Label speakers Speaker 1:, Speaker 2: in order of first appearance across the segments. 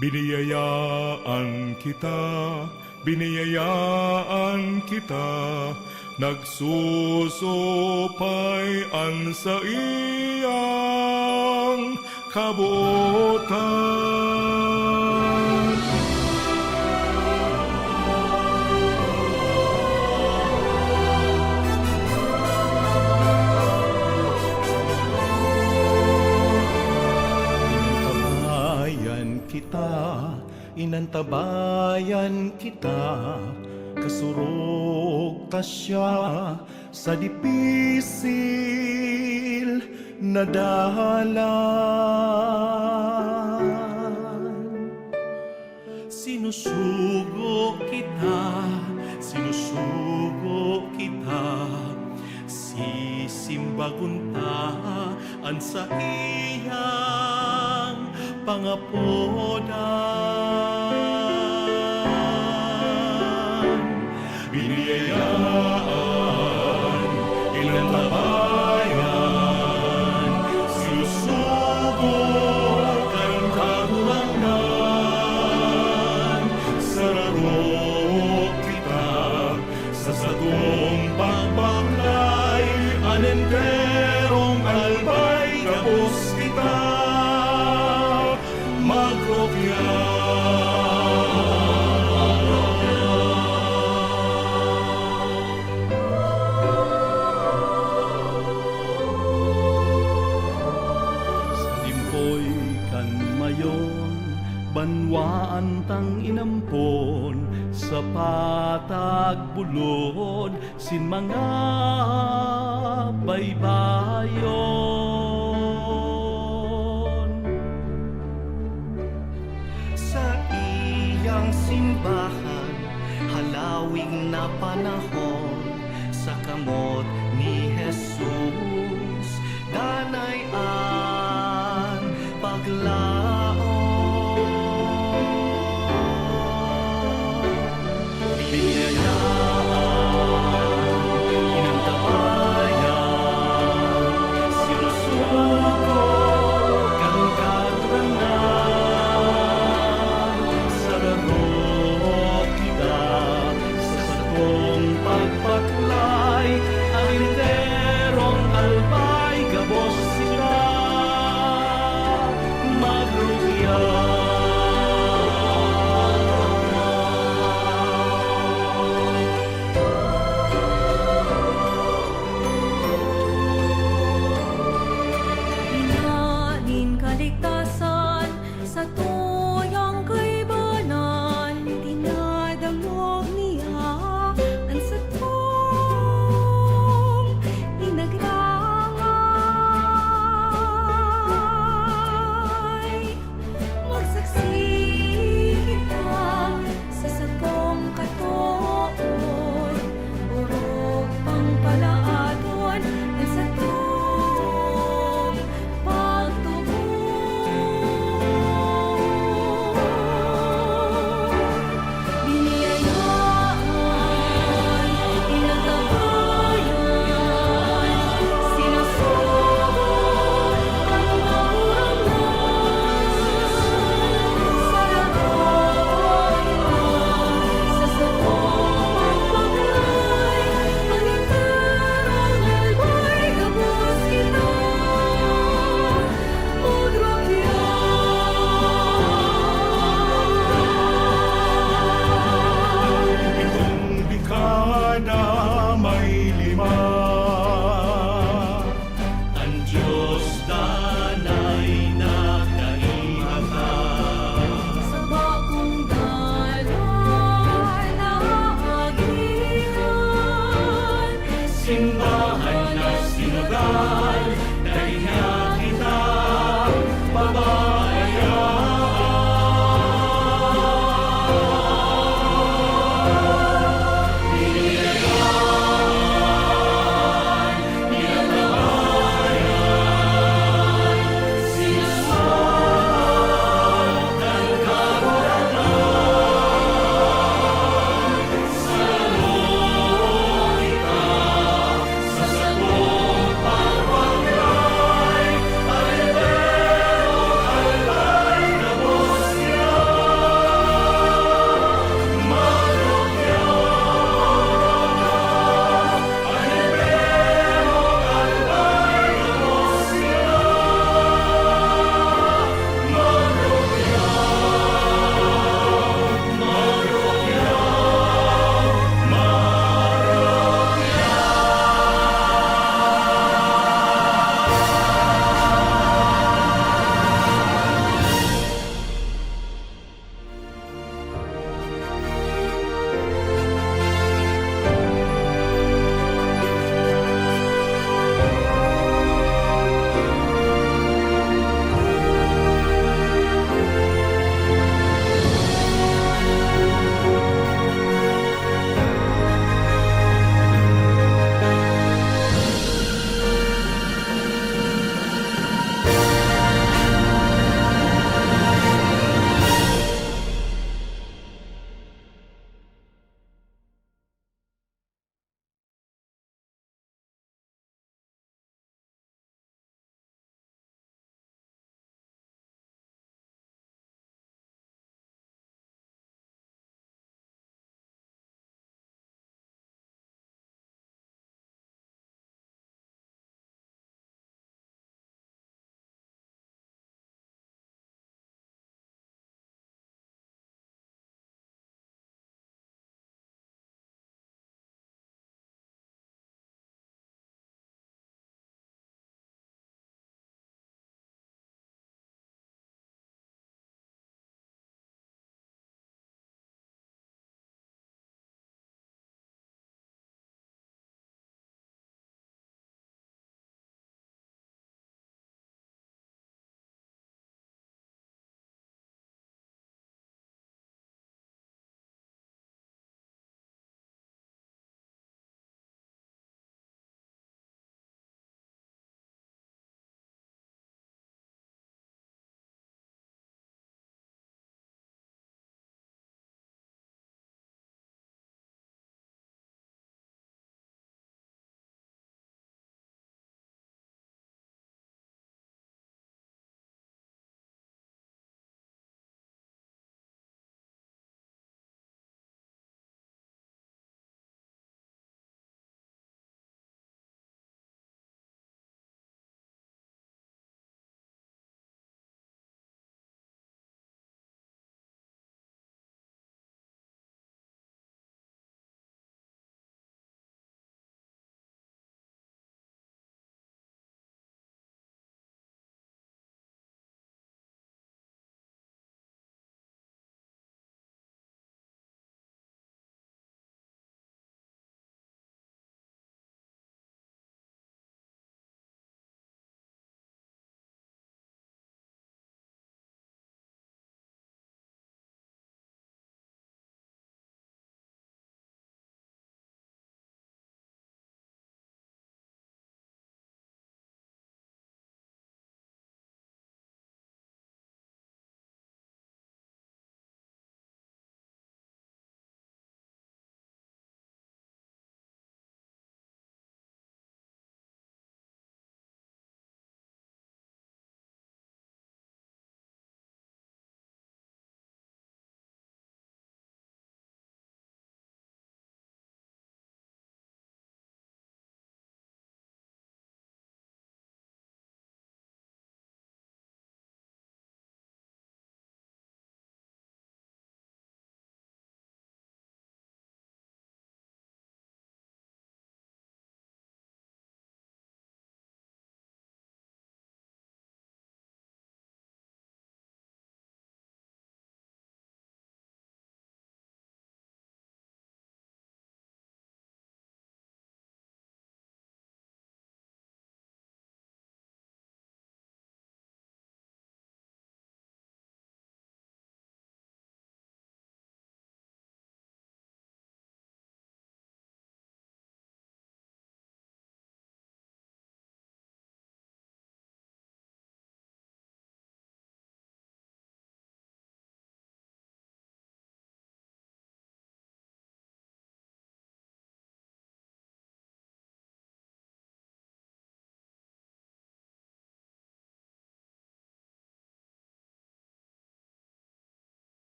Speaker 1: Biniyayaan kita, biniyayaan kita, nagsusupayan sa iyang kabuotan.
Speaker 2: Inantabayan kita, kasurog ta siya sa dipisil na dalan. Sinusugo kita, sisimbaguntaan sa iyang pangapodan. Biniyayaan, inantabayan, sinusugo kang kagurangan. Sararo kita sa sadong pagbaklay, anenterong albay kapos kita magrokya. Banwaan tang inampon sa patag bulod sin mga baybayon. Sa iyang simbahan, halawing na panahon, sa kamot ni Jesus, danayan paglaon. Simbahan na sinodal, dahil niya kita pabayaan. Biniyayaan, inantabayan, sinusugo kang kagurangan. Sararo kita sa sadong pagbaklay,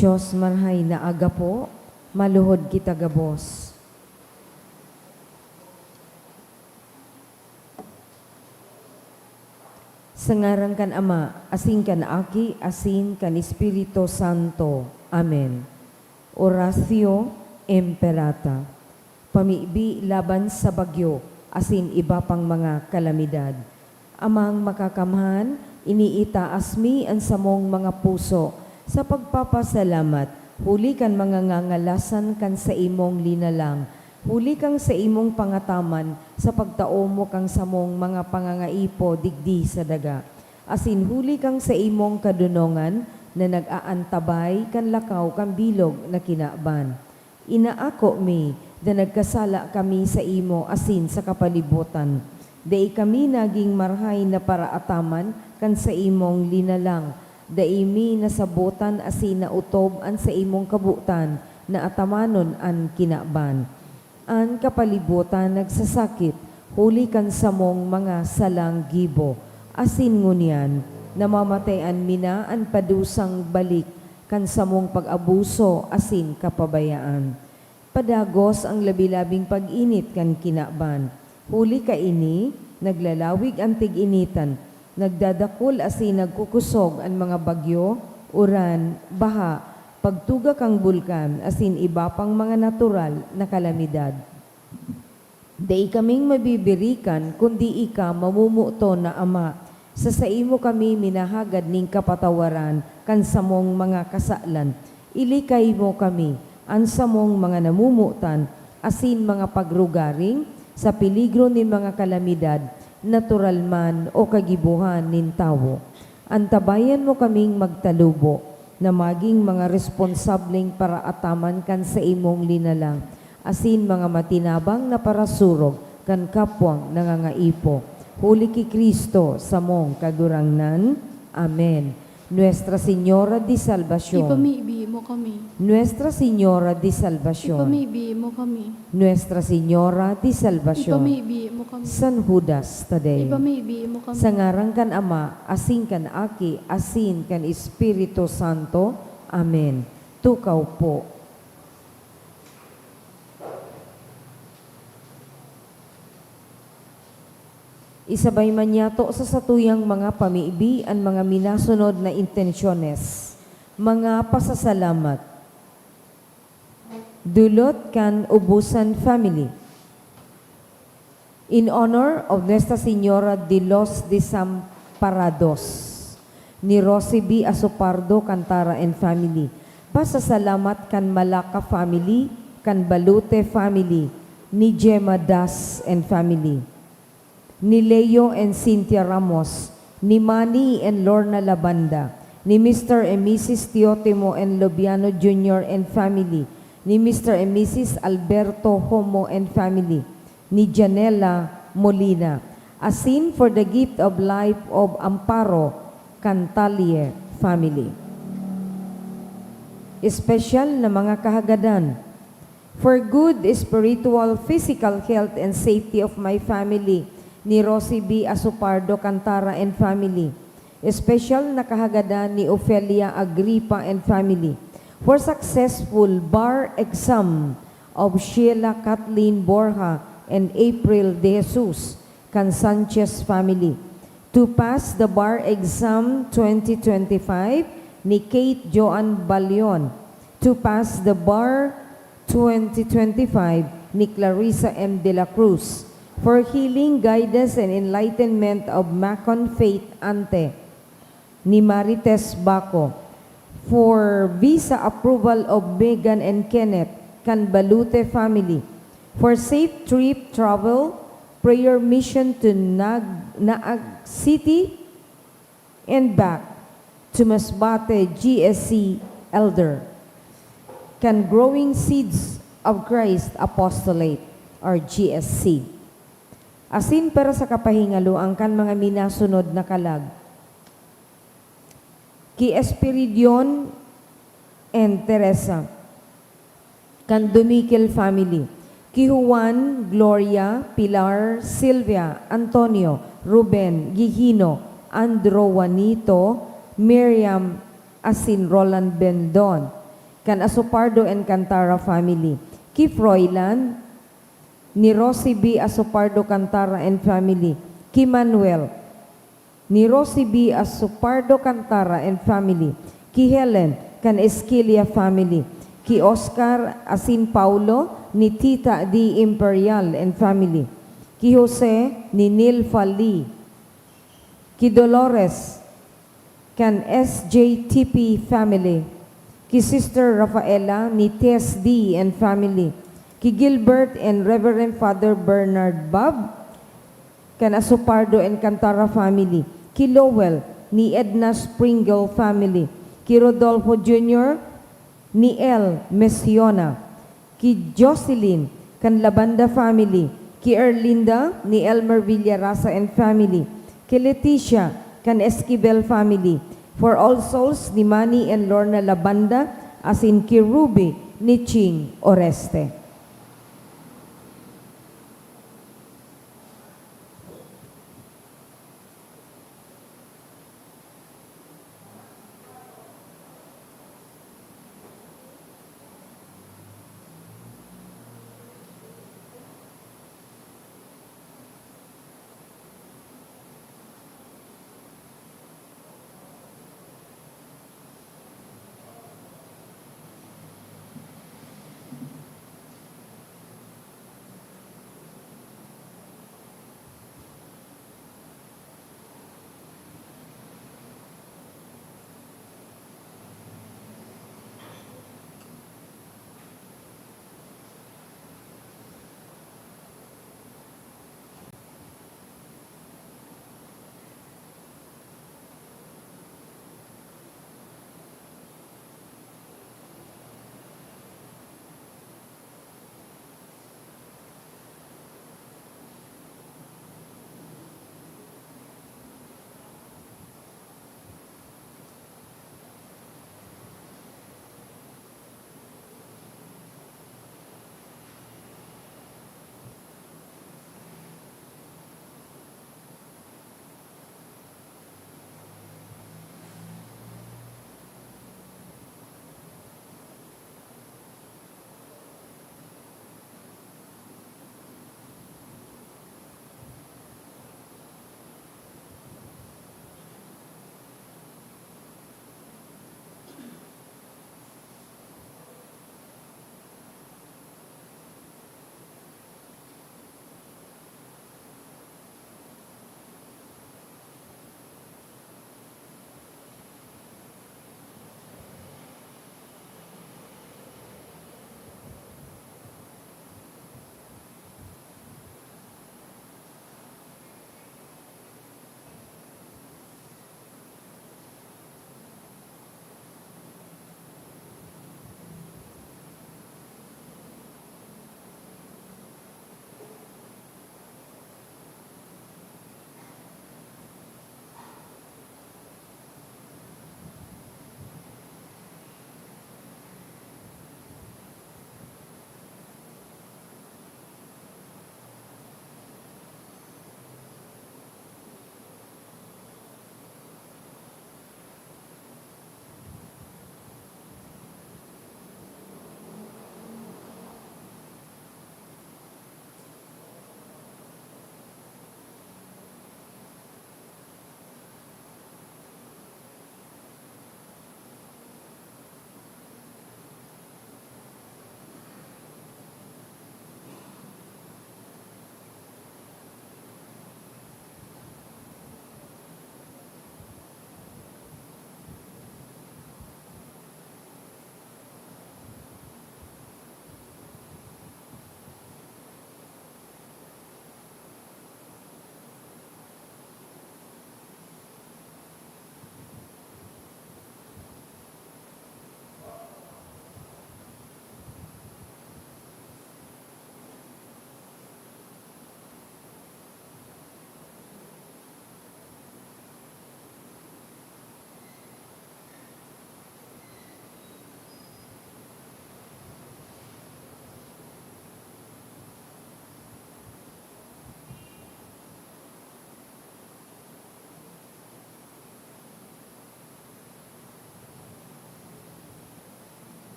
Speaker 3: Diyos marhay na aga po, maluhod kita gabos. Sa ngaran kan Ama, asin kan Aki, asin kan Espiritu Santo. Amen. Oratio Imperata. Pamibi laban sa bagyo, asin iba pang mga kalamidad. Amang makakamhan, iniitaas mi ang samong mga puso sa pagpapasalamat. Huli kan mga ngangalasan kan sa imong linalang. Huli kang sa imong pangataman sa pagtao mo kang samong mga pangangaipo digdi sa daga. Asin huli kang sa imong kadunongan na nag-aantabay kan lakaw kan bilog na kinaban. Inaako mi na nagkasala kami sa imo asin sa kapalibutan. Dai kami naging marhay na paraataman kan sa imong linalang. Dai mi nasabutan asin na utob an sa imong kabutan na atamanon an kinaban. An kapalibutan nagsasakit, huli kan samong mga salang gibo. Asin ngunyan, namamatayan mina an padusang balik kan samong pag-abuso asin kapabayaan. Padagos ang labi-labing pag-init kan kinaban. Huli ka ini, naglalawig ang tig-initan, nagdadakol asin nagkukusog ang mga bagyo, uran, baha, pagtuga kang bulkan, asin iba pang mga natural na kalamidad. Dai kaming mabibirikan, kundi ika mamumuto na Ama. Sa imo kami minahagad ning kapatawaran, kan samong mga kasalan. Ilikay mo kami, ang samong mga namumutan, asin mga pagrugaring, sa peligro ni mga kalamidad, natural man o kagibuhan nin tawo. Antabayan mo kaming magtalubo, na maging mga responsableng para ataman kan sa imong linalang, asin mga matinabang na parasurog kan kapwang nangangaipo. Huli ki Kristo sa mong kagurangnan. Amen. Nuestra Señora de Salvación.
Speaker 4: Ipamibi mo kami.
Speaker 3: Nuestra Señora de Salvación.
Speaker 4: Ipamibi mo kami.
Speaker 3: Nuestra Señora de Salvación.
Speaker 4: Ipamibi mo kami.
Speaker 3: San Judas Tadei.
Speaker 4: Ipamibi mo kami.
Speaker 3: Sa ngaran kan Ama, asin kan Aki, asin kan Espiritu Santo. Amen. Tukaw po. Isabay man yato sa satuyang mga pamiibi ang mga minasunod na intensyones, mga pasasalamat. Dulot kan Ubusan Family. In honor of Nuestra Señora de los Desamparados, ni Rosie B. Asopardo Cantara and Family. Pasasalamat kan Malaka Family, kan Balute Family, ni Gemma Das and Family, ni Leo and Cynthia Ramos, ni Manny and Lorna Labanda, ni Mr. and Mrs. Teotimo and Lobiano Jr. and Family, ni Mr. and Mrs. Alberto Homo and Family, ni Janela Molina. Asin for the gift of life of Amparo Cantalier Family. Special na mga kahagadan. For good spiritual, physical health and safety of my family, ni Rosie B. Asopardo Cantara and Family. Special na kahagadan ni Ofelia Agripa and Family. For successful bar exam of Sheila Kathleen Borja and April De Jesus, Can Sanchez Family. To pass the bar exam 2025 ni Kate Joan Balion. To pass the bar 2025 ni Clarissa M. De La Cruz. For healing, guidance, and enlightenment of Macon Faith Ante, ni Marites Baco. For visa approval of Megan and Kenneth, Can Balute Family. For safe trip travel, prayer mission to Naag City and back to Masbate GSC Elder. Can Growing Seeds of Christ Apostolate or GSC. Asin para sa kapahingalo ang kan mga minasunod na kalag. Ki Espiridion and Teresa, kan Dumikel Family. Ki Juan, Gloria, Pilar, Silvia, Antonio, Ruben, Gihino, Andro Juanito, Miriam, asin Roland Bendon. kan Asupardo and Cantara family. Ki Froilan, ni Rosie B. Asupardo Cantara and family. Ki Manuel, ni Rosie B. Asupardo Cantara and family. Ki Helen, kan Esquilia family. Ki Oscar Asin Paulo, ni Tita D. Imperial and family. Ki Jose, ni Nilfa Lee. Ki Dolores, kan SJTP family. Ki Sister Rafaela, ni Tess D. and family. Ki Gilbert and Reverend Father Bernard Bob, kan Asupardo and Cantara family. Ki Lowell, ni Edna Springle family. Ki Rodolfo Jr., ni El Mesiona. Ki Jocelyn, kan Labanda family. Ki Erlinda, ni Elmer Villarasa and family. Ki Leticia, kan Esquivel family. For All Souls, ni Manny and Lorna Labanda, as in Ki Ruby, ni Ching Oreste.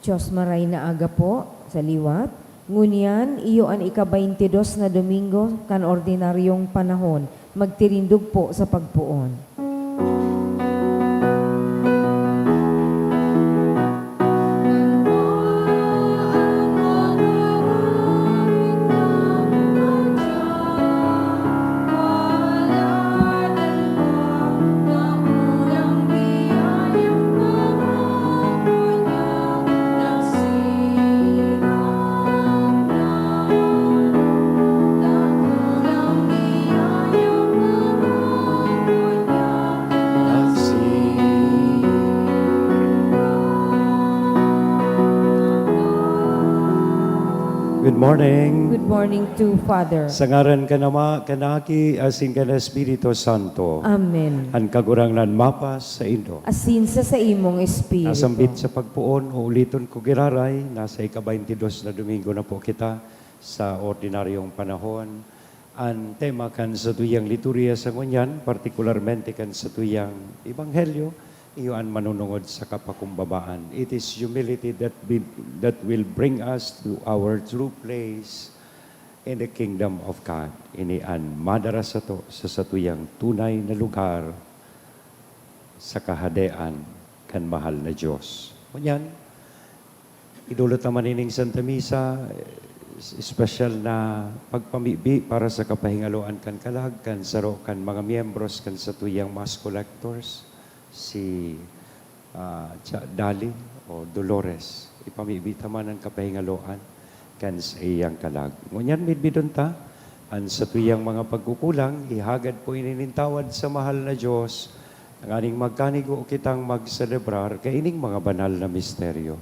Speaker 3: Diyos maray na aga po sa liwat. Ngunyan, iyo an ika-22 na Domingo kan ordinaryong panahon. Magtirindog po sa pagpuon.
Speaker 5: Good morning.
Speaker 3: Good morning to Father.
Speaker 5: Sa ngaran ka nama, kanaki, asin ka na Espiritu Santo.
Speaker 3: Amen.
Speaker 5: Ang kagurangnan mapas sa Indo.
Speaker 3: Asin sa imong espiritu.
Speaker 5: Nasambit sa pagpuon, uliton ko giraray, nasa ika-22 na Domingo na po kita sa ordinaryong panahon. Ang tema kan sa tuyang liturya sa ngunyan, partikularmente kan sa tuyang Ebanghelyo, iyon manunungod sa kapakumbabaan. It is humility that will bring us to our true place in the kingdom of God. Inian madara sa to sa satuyang tunay na lugar sa kahadean kan mahal na Diyos. Kunyan, idulot naman ining Santa Misa, special na pagpamibi para sa kapahingaloan kan kalag, kan saro, kan mga miyembros, kan satuyang mass collectors, si Dali o Dolores. Ipamibita man ang kapahingaloan kan sa iyang kalag. Ngunyan, midbidon ta, ang sa tuyang mga pagkukulang, ihagad po ininintawad sa mahal na Diyos, ang aning magkanigo kitang magselebrar kaining mga banal na misteryo.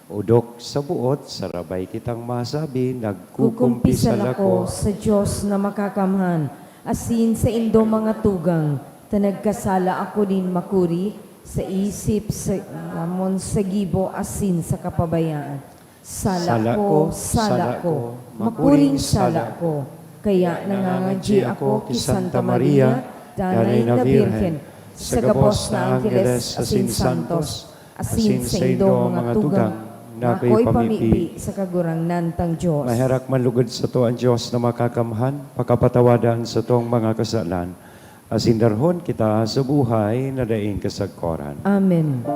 Speaker 5: Udok sa buot, sarabay kitang masabi,
Speaker 3: Kukumpisal
Speaker 5: nagkukumpisal
Speaker 3: ako
Speaker 5: ako
Speaker 3: sa Diyos na makakamhan, asin sa indo mga tugang, tanagkasala ako din makuri, sa isip, sa lamon, sa gibo, asin sa kapabayaan. Sala ko, makuring sala ko, kaya nangangadji ako ki Santa Maria, Danay na Birhen, sa gabos na Angeles, asin santos, asin sa indo mga tugang, na ako'y pamibi sa kagurangnan tang Diyos.
Speaker 5: Maherak manlugod sa to ang Diyos na makakamhan, pakapatawadan sa tong mga kasalan. Asindarhon kita sa buhay na daing kasagkoran.
Speaker 3: Amen.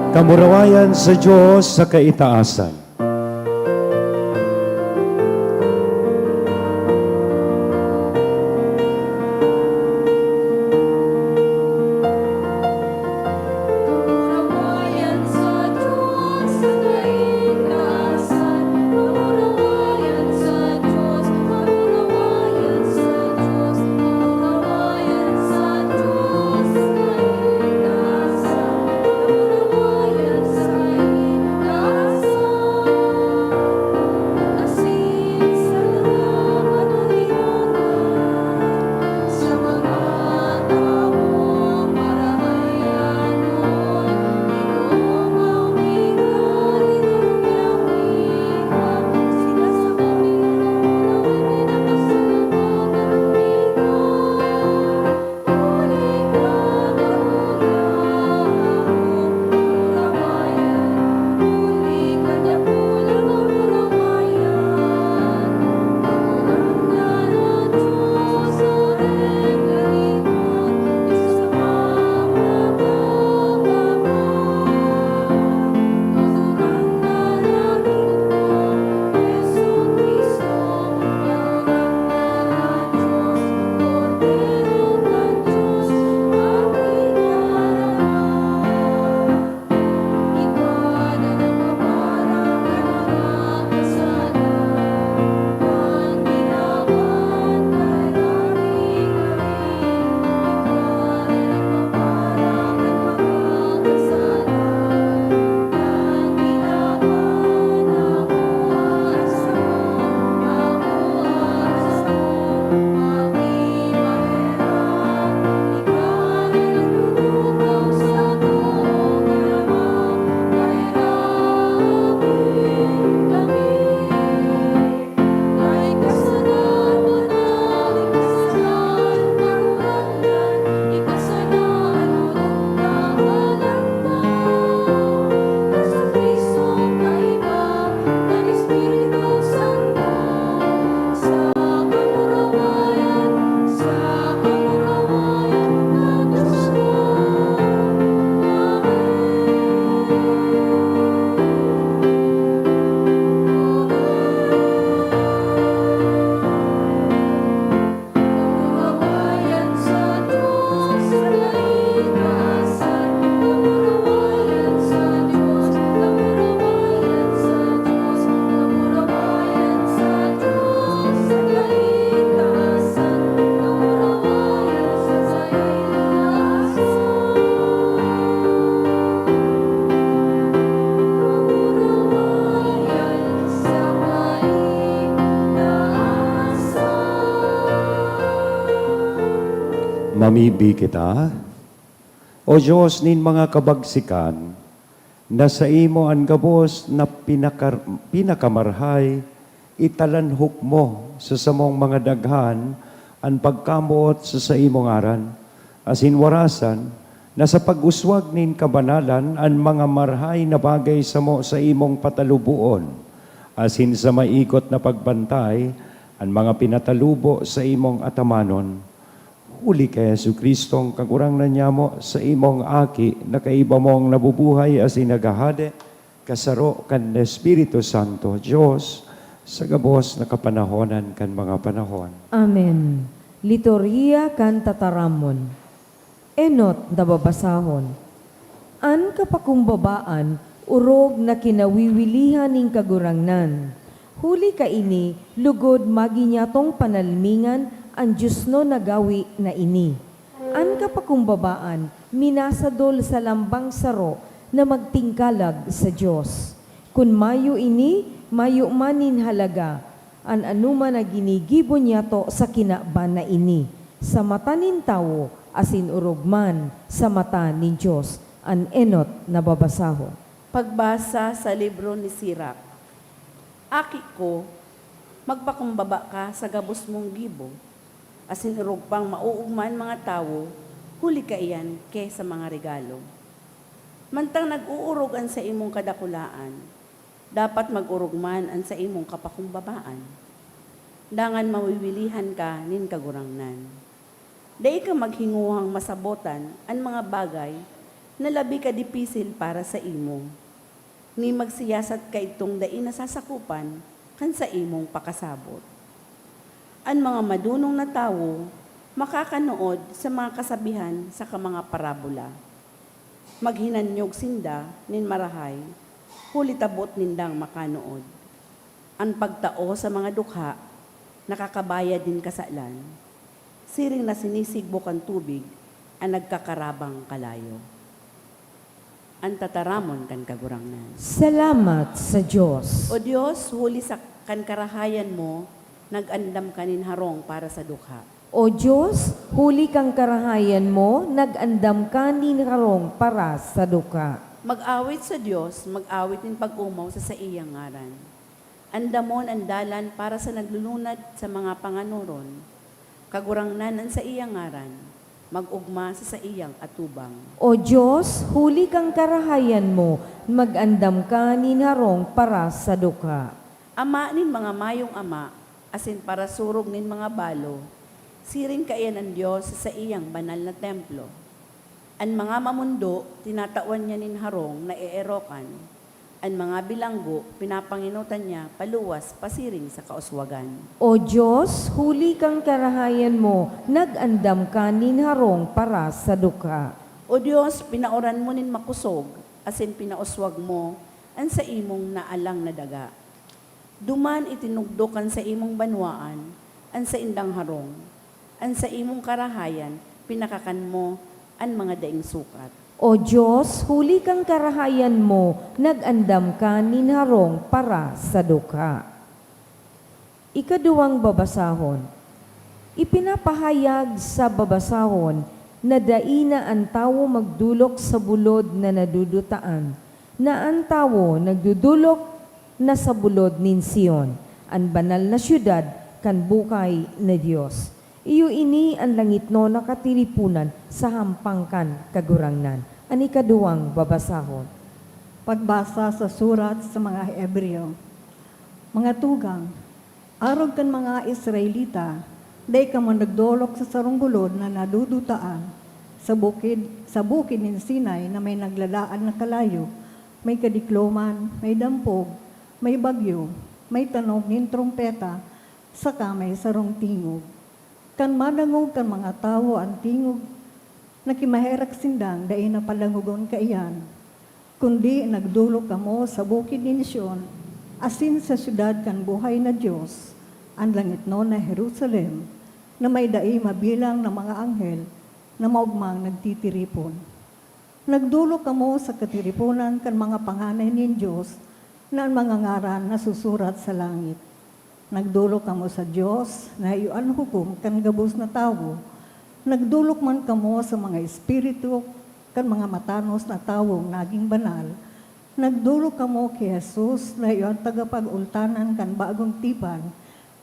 Speaker 5: Kamurawayan sa Diyos sa kaitaasan.
Speaker 2: Kamurawayan sa Diyos sa kaitaasan. Kamurawayan sa Diyos. Kamurawayan sa Diyos. Kamurawayan sa Diyos sa kaitaasan. Kamurawayan sa kaitaasan.
Speaker 5: Mamibi kita. O Diyos nin mga kabagsikan, na sa imo ang gabos na pinakamarhay, italanhok mo sa samong mga daghan, ang pagkamot sa imong aran. Asin warasan, na sa pag-uswag nin kabanalan, ang mga marhay na bagay sa mo sa imong patalubuon. Asin sa maikot na pagbantay, ang mga pinatalubo sa imong atamanon. Uli kay Jesucristong kagurang na niya mo sa imong aki na kaiba mong nabubuhay as inagahade kasaro kan Espiritu Santo Diyos sa gabos na kapanahonan kan mga panahon.
Speaker 3: Amen. Liturgia kan tataramon. Enot na babasahon. An kapakumbabaan, urog na kinawiwilihan ning kagurangnan. Huli ka ini, lugod maginyatong panalmingan, ang Diyos no nagawi na ini. An kapakumbabaan, minasadol sa lambang saro na magtingkalag sa Diyos. Kun mayo ini, mayo manin halaga, an anuman na ginigibo niya to sa kinaban na ini. Sa mata nin tao, asin urugman sa mata nin Diyos, an enot na babasaho.
Speaker 6: Pagbasa sa libro ni Sirak. Aki ko, magpakumbaba ka sa gabos mong gibo, asin urog pang mauugman mga tao, huli ka iyan kaysa mga regalo. Mantang nag-uurogan sa imong kadakulaan, dapat mag-urugman an sa imong kapakumbabaan. Dangan mawiwilihan ka nin kagurangnan. Dai ka maghinguhang masabotan an mga bagay na labi ka dipisil para sa imo. Ni magsiyasat ka itong dai nasasakupan kan sa imong pakasabot. Ang mga madunong na tao makakanood sa mga kasabihan sa mga parabola. Maghinanyog sinda nin marahay, huli tabot nindang makanood. Ang pagtao sa mga dukha, nakakabayad din kasalan. Siring na sinisigbo kan tubig, ang nagkakarabang kalayo. Ang tataramon kan kagurangnan.
Speaker 3: Salamat sa Diyos.
Speaker 6: O Diyos, huli sa kankarahayan mo, nag-andam kanin harong para sa dukha.
Speaker 3: O Diyos, huli kang karahayan mo, nag-andam ka nin harong para sa duka.
Speaker 6: Mag-awit sa Diyos, mag-awit din pag-umaw sa iyang ngaran. Andamon ang dalan para sa naglulunad sa mga panganuron. Kagurangnan ang sa iyang ngaran, mag-ugma sa iyang atubang.
Speaker 3: O Diyos, huli kang karahayan mo, mag-andam ka nin harong para sa duka.
Speaker 6: Ama nin mga mayong ama, asin para surog nin mga balo, siring kaiyan ang Diyos sa iyang banal na templo. Ang mga mamundo, tinatawan niya nin harong na eerokan. Ang mga bilanggo, pinapanginutan niya paluwas pasiring sa kauswagan.
Speaker 3: O Diyos, huli kang karahayan mo, nag-andam ka nin harong para sa duka.
Speaker 6: O Diyos, pinauran mo nin makusog, asin pinauswag mo, ang sa imong naalang na daga. Duman itinugdokan sa imong banwaan, ang sa indang harong, ang sa imong karahayan, pinakakan mo, ang mga daing sukat.
Speaker 3: O Diyos, huli kang karahayan mo, nag-andam ka nin harong para sa duka. Ikaduwang babasahon. Ipinapahayag sa babasahon na daina ang tao magdulok sa bulod na nadudutaan, na ang tao nagdudulok na sa bulod nin Sion, ang banal na syudad kan bukay na Diyos. Iyo ini ang langit no nakatiripunan sa hampangkan kagurangnan. Ang ikaduwang babasahon.
Speaker 7: Pagbasa sa surat sa mga Hebreo. Mga tugang, arog kan mga Israelita, day ka mo nagdolok sa sarunggulod na nadudutaan sa bukid ng Sinai na may naglalaan na kalayo, may kadikloman, may dampog, may bagyo, may tanog nin trompeta, saka may sarong tingog. Kan madangog kan mga tao ang tingog, nakimaherak sindang dahil napalangugon ka iyan. Kundi nagdulok kamo sa bukid ni Sion, asin sa syudad kan buhay na Diyos, ang langit no na Jerusalem, na may dai mabilang na mga anghel na maugmang nagtitiripon. Nagdulok kamo sa katiripunan kan mga panganay ni Diyos, na ang mga ngaran na susurat sa langit. Nagdulok kamo sa Diyos na iyuan hukom kan gabos na tao, Nagdulok man kamo sa mga espiritu kan mga matanos na tawong naging banal. Nagdulok kamo kay Jesus na iyon tagapag-ultanan kan bagong tipan,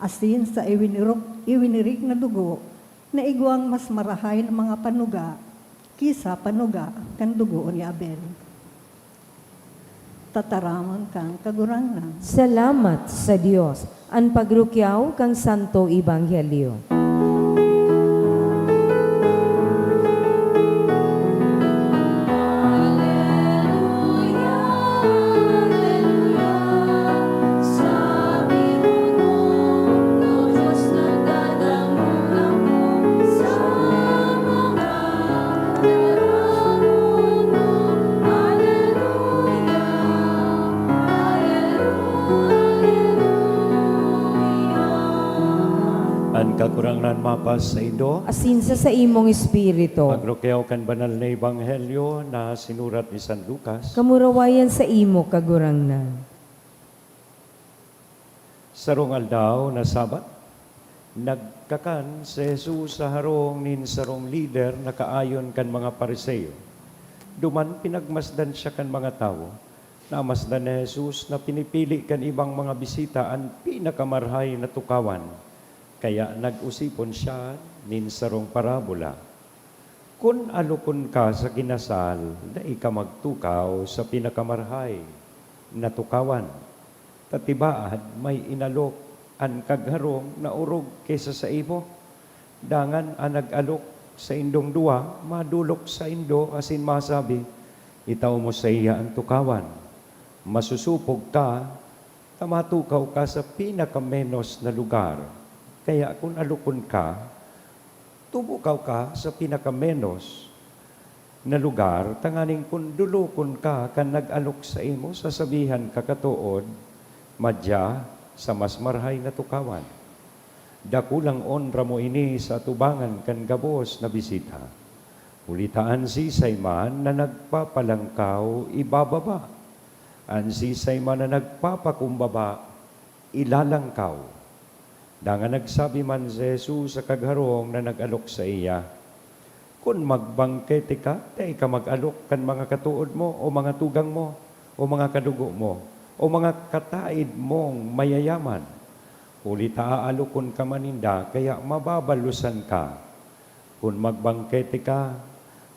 Speaker 7: asin sa iwinirik na dugo, na iguang mas marahay ng mga panuga, kisa panuga kan dugo ni Abel. Tataraman kang kagurangnan.
Speaker 3: Salamat sa Dios. Ang pagrukyaw kang Santo Ebanghelyo.
Speaker 2: Alleluia, Alleluia, sa birunong o Diyos nagdadamula mo sa mga naramon mo. Alleluia, Alleluia.
Speaker 5: Ang kakurangnan mapas sa Indo,
Speaker 3: Asin sa imong espiritu.
Speaker 5: pagrukyaw kan banal na ebanghelyo na sinurat ni San Lucas.
Speaker 3: Kamurawayan sa imo kagurangnan.
Speaker 5: Sarong aldaw na Sabat, nagkakan si Jesus sa harong nin sarong leader na kaayon kan mga Pariseo. Duman pinagmasdan siya kan mga tao. Namasdan ni Jesus na pinipili kan ibang mga bisita ang pinakamarhay na tukawan. Kaya nag-usipon siya nin sarong parabola. Kung alukon ka sa kinasal, dai ka magtukaw sa pinakamarhay na tukawan. Tatibaan may inalok an kagharong na urog kaysa sa imo. Dangan ang nag-alok sa indong duwa, madulok sa indo asin masabi, itaw mo sa iya ang tukawan. Masusupog ka, tamatukaw ka sa pinakamenos na lugar. Kaya kung alukon ka, tubukaw ka sa pinakamenos na lugar, tanganing kung dulukon ka kan nag-alok sa imo, sasabihan ka katuod, madya sa mas marhay na tukawan. Dakulang onra mo ini sa tubangan kan gabos na bisita. Ulitaan sisay man na nagpapalangkaw, ibababa. Ang sisay man na nagpapakumbaba, ilalangkaw. Dangan nagsabi man si Jesus sa kagharong na nag-alok sa iya, kung magbangkete ka, tay ka mag-alok kan mga katuod mo o mga tugang mo o mga kadugo mo o mga kataid mong mayayaman. Ulit aalukon ka maninda, kaya mababalusan ka. Kung magbangkete ka,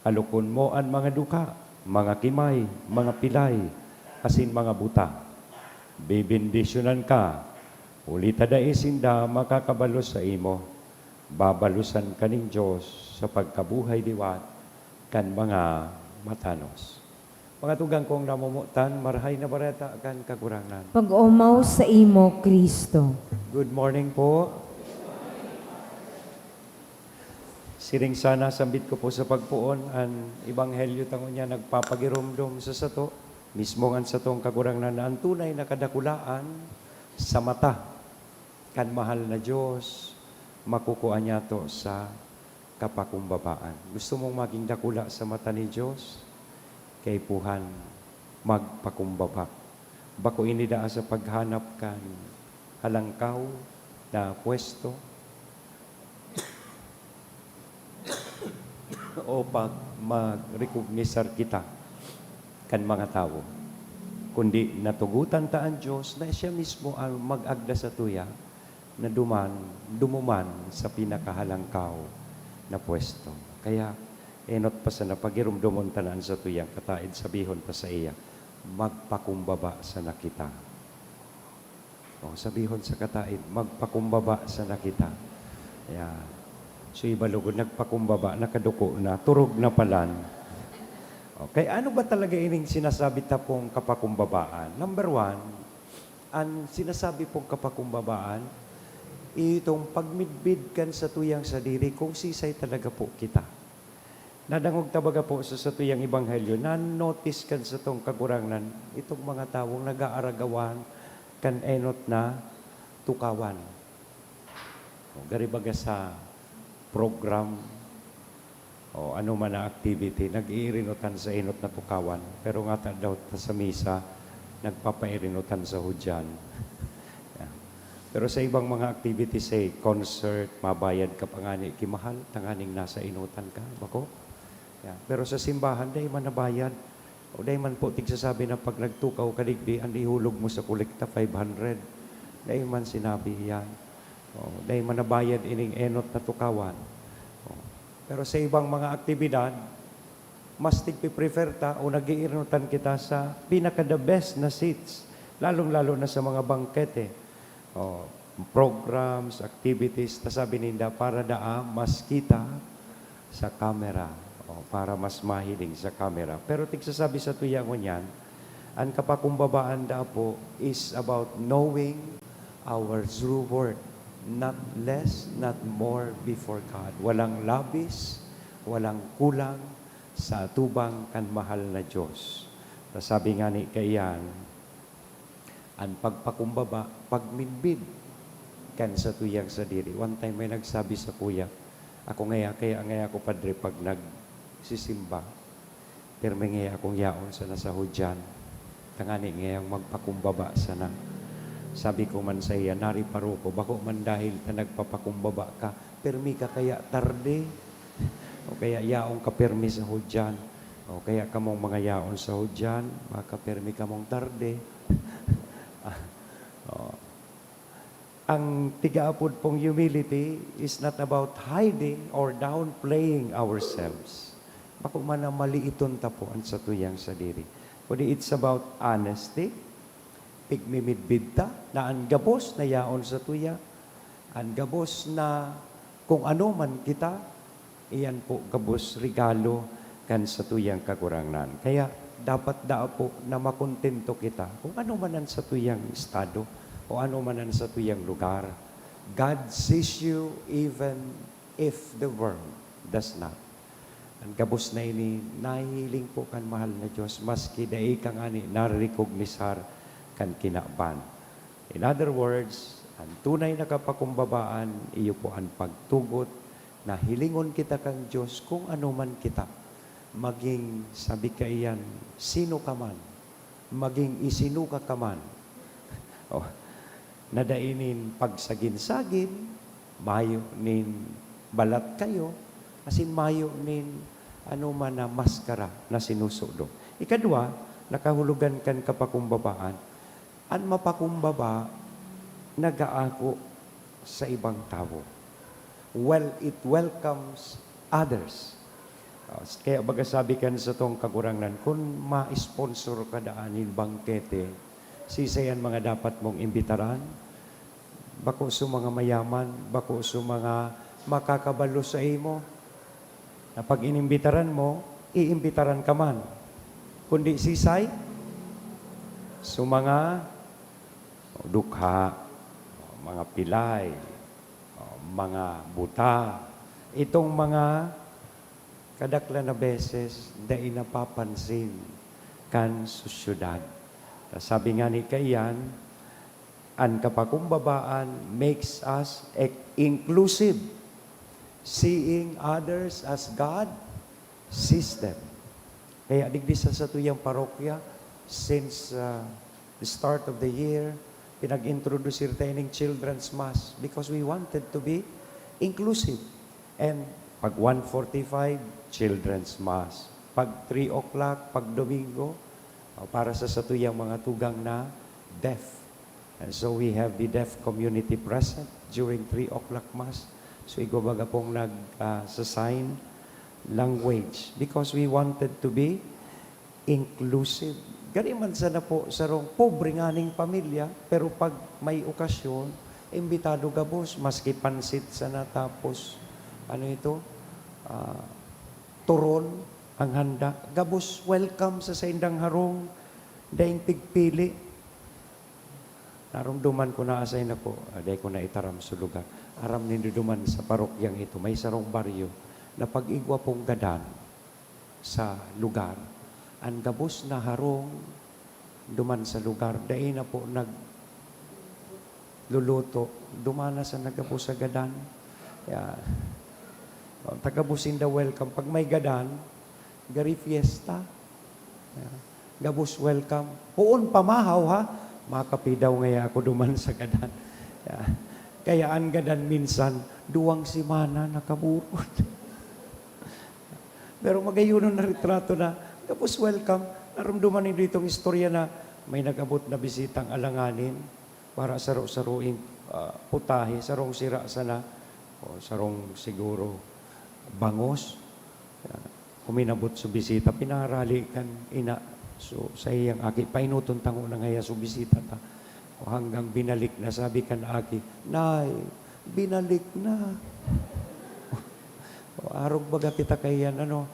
Speaker 5: alukon mo ang mga duka, mga kimay, mga pilay, asin mga buta. Bibindisyonan ka, ulit isinda makakabalos sa imo. Babalusan ka ng Diyos sa pagkabuhay diwat kan mga matanos. Mga tugang kong namumutan, marhay na bareta kan kakurangan.
Speaker 3: Pag-umaw sa imo, Kristo.
Speaker 5: Good morning po. Siring sana sambit ko po sa pagpuon ang ebanghelyo tangon niya nagpapagirumdum sa sato, mismo ang satong kakurangan na ang tunay na kadakulaan sa mata kan mahal na Diyos, makukuha niya to sa kapakumbabaan. Gusto mong maging dakula sa mata ni Diyos? Kay puhan magpakumbaba. Bako inida sa paghanap kan halangkaw na pwesto o pag mag-recognisar kita kan mga tao. Kundi natugutan ta ang Diyos na siya mismo ang mag-agda sa tuya na dumuman sa pinakahalangkaw na pwesto. Kaya, enot pa sa napagirumdumon tanan sa tuyang kataid, sabihon pa sa iya, magpakumbaba sa nakita. O, sabihon sa kataid, magpakumbaba sa nakita. Kaya, so ibalugod, nagpakumbaba, nakaduko na, turog na palan. Okay, ano ba talaga ining sinasabi ta pong kapakumbabaan? Number 1, ang sinasabi pong kapakumbabaan, itong pagmidbid kan sa tuyang sadiri kung sisay talaga po kita. Nadangog tabaga po sa tuyang ebanghelyo, na-notice kan sa tong kagurangan, itong mga tawong nag-aaragawan kan enot na tukawan. O, garibaga sa program o ano man na activity, nag-iirinutan sa enot na tukawan. Pero nga daw sa misa, nagpapairinutan sa hudyan. Pero sa ibang mga activities, say, concert, mabayad ka pa nga ni kimahal, tanganing nasa inutan ka, bako. Yeah. Pero sa simbahan, dahil man nabayad. O dahil man po, tigsasabi na pag nagtukaw ka digdi, ang ihulog mo sa kolekta 500. Dahil man sinabi yan. O, dahil man nabayad ining enot na tukawan. O, pero sa ibang mga aktibidad, mas tigpiprefer ta o nag-iinutan kita sa pinaka-the best na seats. Lalong-lalo na sa mga bangkete. Programs, activities, sabi ninda para daa mas kita sa camera para mas mahiling sa camera. Pero tigsasabi sa tuyangon yan, ang kapakumbabaan da po is about knowing our true worth, not less, not more before God. Walang labis, walang kulang sa tubang kan mahal na Diyos. Sabi nga ni kayan, ang pagpakumbaba, pagminbid kan sa tuyang sa diri. One time may nagsabi sa kuya, ako kaya ako padre pag nagsisimba, pero may ngaya akong yaon sa nasa hudyan, tangani ngayang magpakumbaba sana. Sabi ko man sa iya, nari paro ko, bako man dahil na nagpapakumbaba ka, permi ka kaya tarde, o kaya yaong ka permi sa hudyan, o kaya kamong mga yaon sa hudyan, maka permi kamong tarde. Ang tigaapod pong humility is not about hiding or downplaying ourselves. Bako man na maliiton tapuan sa tuyang sa diri. Kundi it's about honesty, pigmimidbidta, na ang gabos na yaon sa tuya, ang gabos na kung ano man kita, iyan po gabos regalo kan sa tuyang kakurangan. Kaya dapat po na makontento kita kung ano man ang sa tuyang estado o ano man ang sa tuyang lugar. God sees you even if the world does not. Ang gabos na ini, nahihiling po kan mahal na Diyos, maski dahi kang ani, narecognisar kan kinaban. In other words, ang tunay na kapakumbabaan, iyo po ang pagtugot na hilingon kita kang Diyos kung ano man kita. Maging, sabi ka iyan, sino ka man, maging isinuka ka man. Nadainin pagsagin-sagin, mayo nin balat kayo, asin mayo nin ano man na maskara na sinusudo. Ikadwa, nakahulugan kan kapakumbabaan, ang mapakumbaba, nagaako sa ibang tao. Well, it welcomes others. Kaya baga sabi kan sa tong kagurangan, kung ma-sponsor ka daanin bangkete, sisayan mga dapat mong imbitaran, bako sa mga mayaman, bako sa mga makakabalo sa imo, na pag inimbitaran mo, iimbitaran ka man. Kundi sisay, sa mga dukha, mga pilay, mga buta, itong mga kadakla na beses, dahil napapansin kan sa syudad. Sabi nga ni kayan, ang kapakumbabaan makes us inclusive, seeing others as God sees them. Kaya digdi sa tuyang parokya, since the start of the year, pinag-introduce tayo ng Children's Mass because we wanted to be inclusive. And pag 1:45, Children's Mass. Pag 3 o'clock, pag Domingo, para sa satuyang mga tugang na deaf. And so we have the deaf community present during 3 o'clock Mass. So igabaga pong sa sign language because we wanted to be inclusive. Gani man sana po sa rong pobre nga ning pamilya, pero pag may okasyon, imbitado gabos, maski pansit sa natapos, turon ang handa. Gabos, welcome sa indang harong, daing pigpili. Narumduman ko na asay na po, dahi ko na itaram sa lugar. Aram ninduduman sa parokyang ito, may sarong baryo, na pag-igwa pong gadan sa lugar, ang gabos na harong duman sa lugar, dahi na po nagluluto, dumana sa nagabos sa gadan. Kaya, tagabusin the welcome. Pag may gadan, gari fiesta. Gabos welcome. Puon pamahaw ha, makapidaw ngaya ako duman sa gadan. Yeah. Kaya ang gadan minsan, 2 semana nakaburot. Pero magayunon na retrato na, tapos welcome, naramdaman nito itong istorya na may nag-abot na bisitang alanganin para saro-saruing putahe, sarong sira sana, o sarong siguro bangos. Kuminabot sa bisita, pinarali kan ina. So sa iyang aki, painuton tango na ngaya sa bisita ta. O hanggang binalik na, sabi kan aki, Nay, binalik na. O arog baga kita kayan, ano.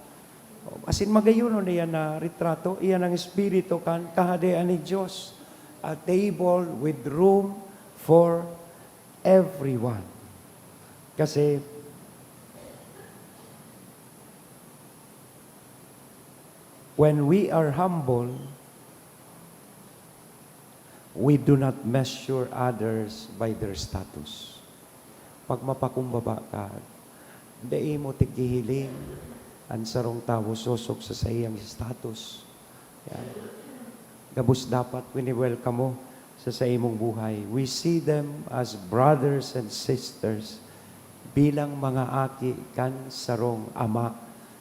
Speaker 5: Asin magayuno na yan na retrato, iyan ang espiritu kan kahadean ni Diyos. A table with room for everyone. Kasi when we are humble, we do not measure others by their status. Pag mapakumbaba ka, dai mo tigihiling ang sarong tao sosok sa sayang status. Yan. Gabos dapat wini-welcome mo sa imong buhay. We see them as brothers and sisters bilang mga aki kan sarong ama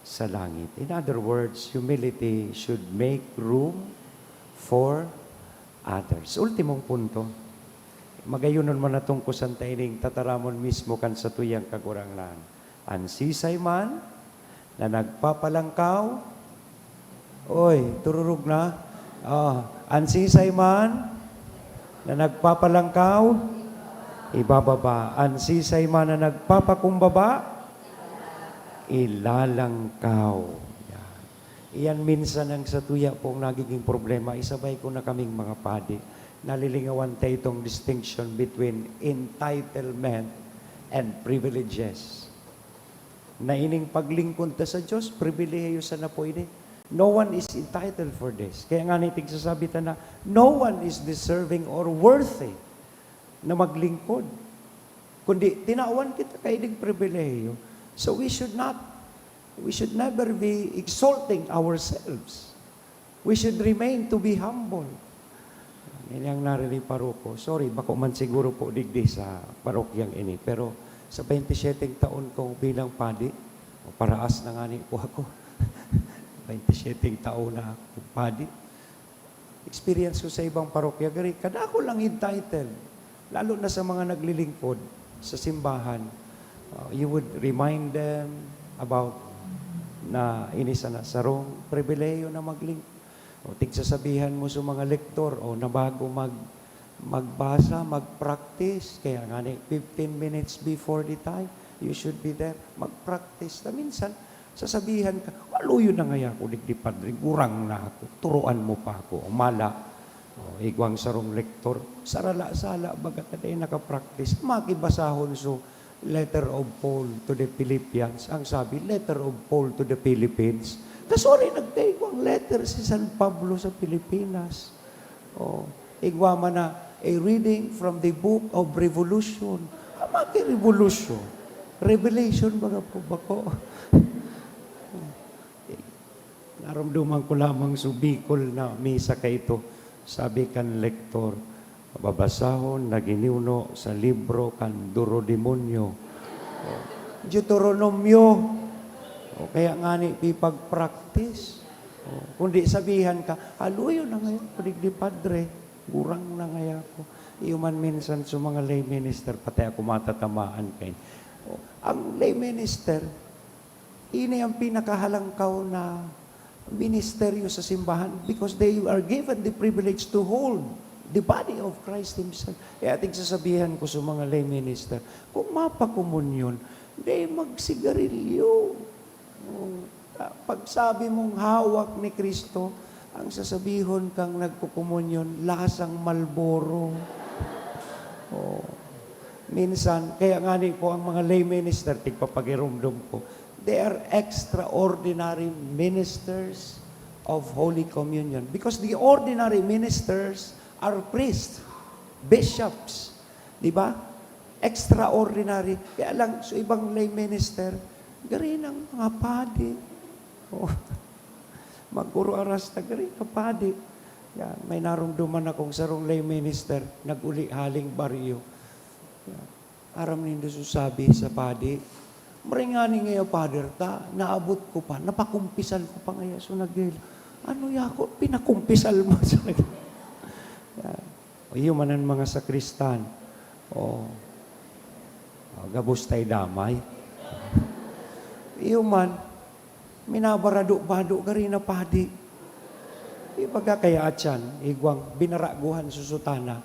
Speaker 5: sa langit. In other words, humility should make room for others. Ultimong punto, magayunon mo na tungkol sa taining tataramon mismo kan sa tuyang kaguranglan. Ang sisay man na nagpapalangkaw, oy, tururog na. Ang sisay man na nagpapalangkaw, ibababa. Ang sisay man na nagpapakumbaba, ilalangkaw. Yan. Iyan minsan ang sa tuya pong nagiging problema. Isabay ko na kaming mga padi. Nalilingawan tayo itong distinction between entitlement and privileges. Na ining paglingkod ta sa Diyos, pribilehiyo sa na po ini. No one is entitled for this. Kaya nga nitig sasabi ta na, no one is deserving or worthy na maglingkod. Kundi, tinawan kita kay ining pribilehiyo. So we should never be exalting ourselves. We should remain to be humble. Yan ang narinig paroko. Sorry, bako man siguro po digdi sa parokyang ini. Pero sa 27 taon ko bilang padi, paraas na nga po ako. 27 taon na ako padi. Experience ko sa ibang parokya, gari, kada ako lang entitled. Lalo na sa mga naglilingkod sa simbahan. You would remind them about na inisa na sarong pribileyo na maglingkod. O tigsasabihan mo sa mga lektor o na bago magbasa, mag-practice. Kaya nga 15 minutes before the time, you should be there. Mag-practice. Na minsan, sasabihan ka, waluyo na ngaya ako, digdi padre, gurang na ako, turuan mo pa ako, mala. O, igwang sarong lektor, sarala-sala, baga ka tayo nakapractice. Makibasahon so, letter of Paul to the Philippians. Ang sabi, letter of Paul to the Philippines. Sorry, nagtake ang letter si San Pablo sa Pilipinas. O, igwa man na, a reading from the book of Revolution. Maki Revolution. Revelation, baga po bako. Naramdaman ko lamang subikol na misa ka ito. Sabi kan lektor, babasahon na giniuno sa libro kan Durodemonyo. Deuteronomyo. O, kaya nga ni pipag-practice. Kundi sabihan ka, haluyo na ngayon, padigdi padre, gurang na ngayon ako. Iuman minsan sa mga lay minister, pati ako matatamaan kayo. Ang lay minister, ini ang pinakahalangkaw na ministeryo sa simbahan because they are given the privilege to hold the body of Christ Himself. Kaya ating sasabihan ko sa mga lay minister, kung mapakomunyon, di magsigarilyo. Pag sabi mong hawak ni Kristo, ang sasabihon kang nagkukumunyon, lasang Malboro. Minsan, kaya nga po ang mga lay minister, tigpapagirumdum ko, they are extraordinary ministers of Holy Communion. Because the ordinary ministers are priests, bishops. Di ba? Extraordinary. Kaya lang, sa ibang lay minister, gari ng mga padi. Magkuro aras na gari ka padi. Yan, may narumduman akong sarong lay minister, nag-uli haling baryo. Aram nindo sabi sa padi, maringani ngayon, Father, naabot ko pa, napakumpisal ko pa ngayon. So ano yako, pinakumpisal mo sa o iyo manan mga sakristan, gabos tay damay. Iyo man, minabarado-bado ka rin na padi. Ibaga kaya atyan, igwang binaraguhan susutana.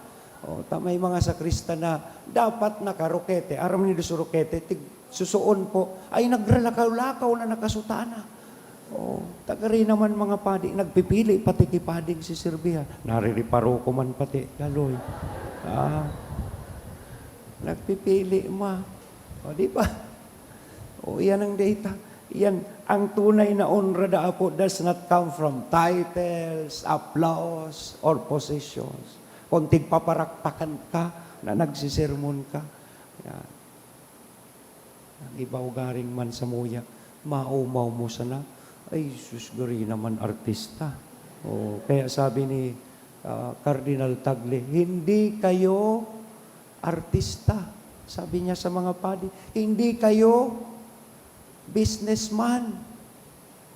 Speaker 5: Tamay mga sakristan na dapat nakarokete, aram ni surokete, susuon po, ay nagralakaw-lakaw na nakasutana. Tagari naman mga padi, nagpipili pati kipading si Sirbihan. Naririparo ko man pati, galoy. Nagpipili ma. Di ba? Yan ang data. Yan, ang tunay na honra po does not come from titles, applause, or positions. Kung tigpaparakpakan ka, na nagsisermon ka. Yan. Ang ibaw garing man sa muya, maumaw mo sana, ay susguri naman artista. Kaya sabi ni Cardinal Tagle, hindi kayo artista. Sabi niya sa mga padi, hindi kayo businessman.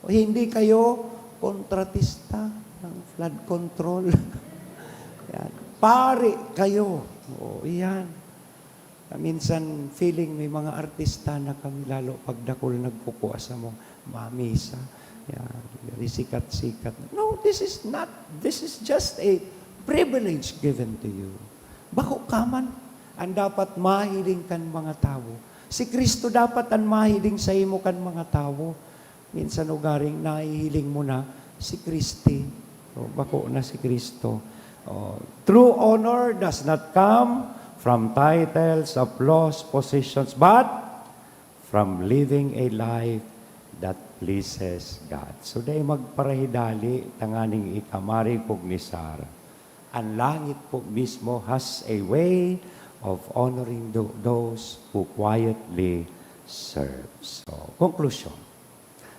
Speaker 5: O hindi kayo kontratista ng flood control. Yan. Pare kayo. Iyan. Minsan feeling may mga artista na kami lalo pagdakol nagkukuha sa mong mamisa. Yan. Sikat-sikat. No, this is not. This is just a privilege given to you. Bako kaman ang dapat mahiling kan mga tao. Si Kristo dapat ang mahiling sa imo kan mga tao. Minsan ugaring nahihiling mo na si Kristi. Bako na si Kristo. True honor does not come from titles, applause, positions, but from living a life that pleases God. So dahil magparahidali, tanganing ikamari kognisar. Ang langit po mismo has a way of honoring those who quietly serve. So, conclusion.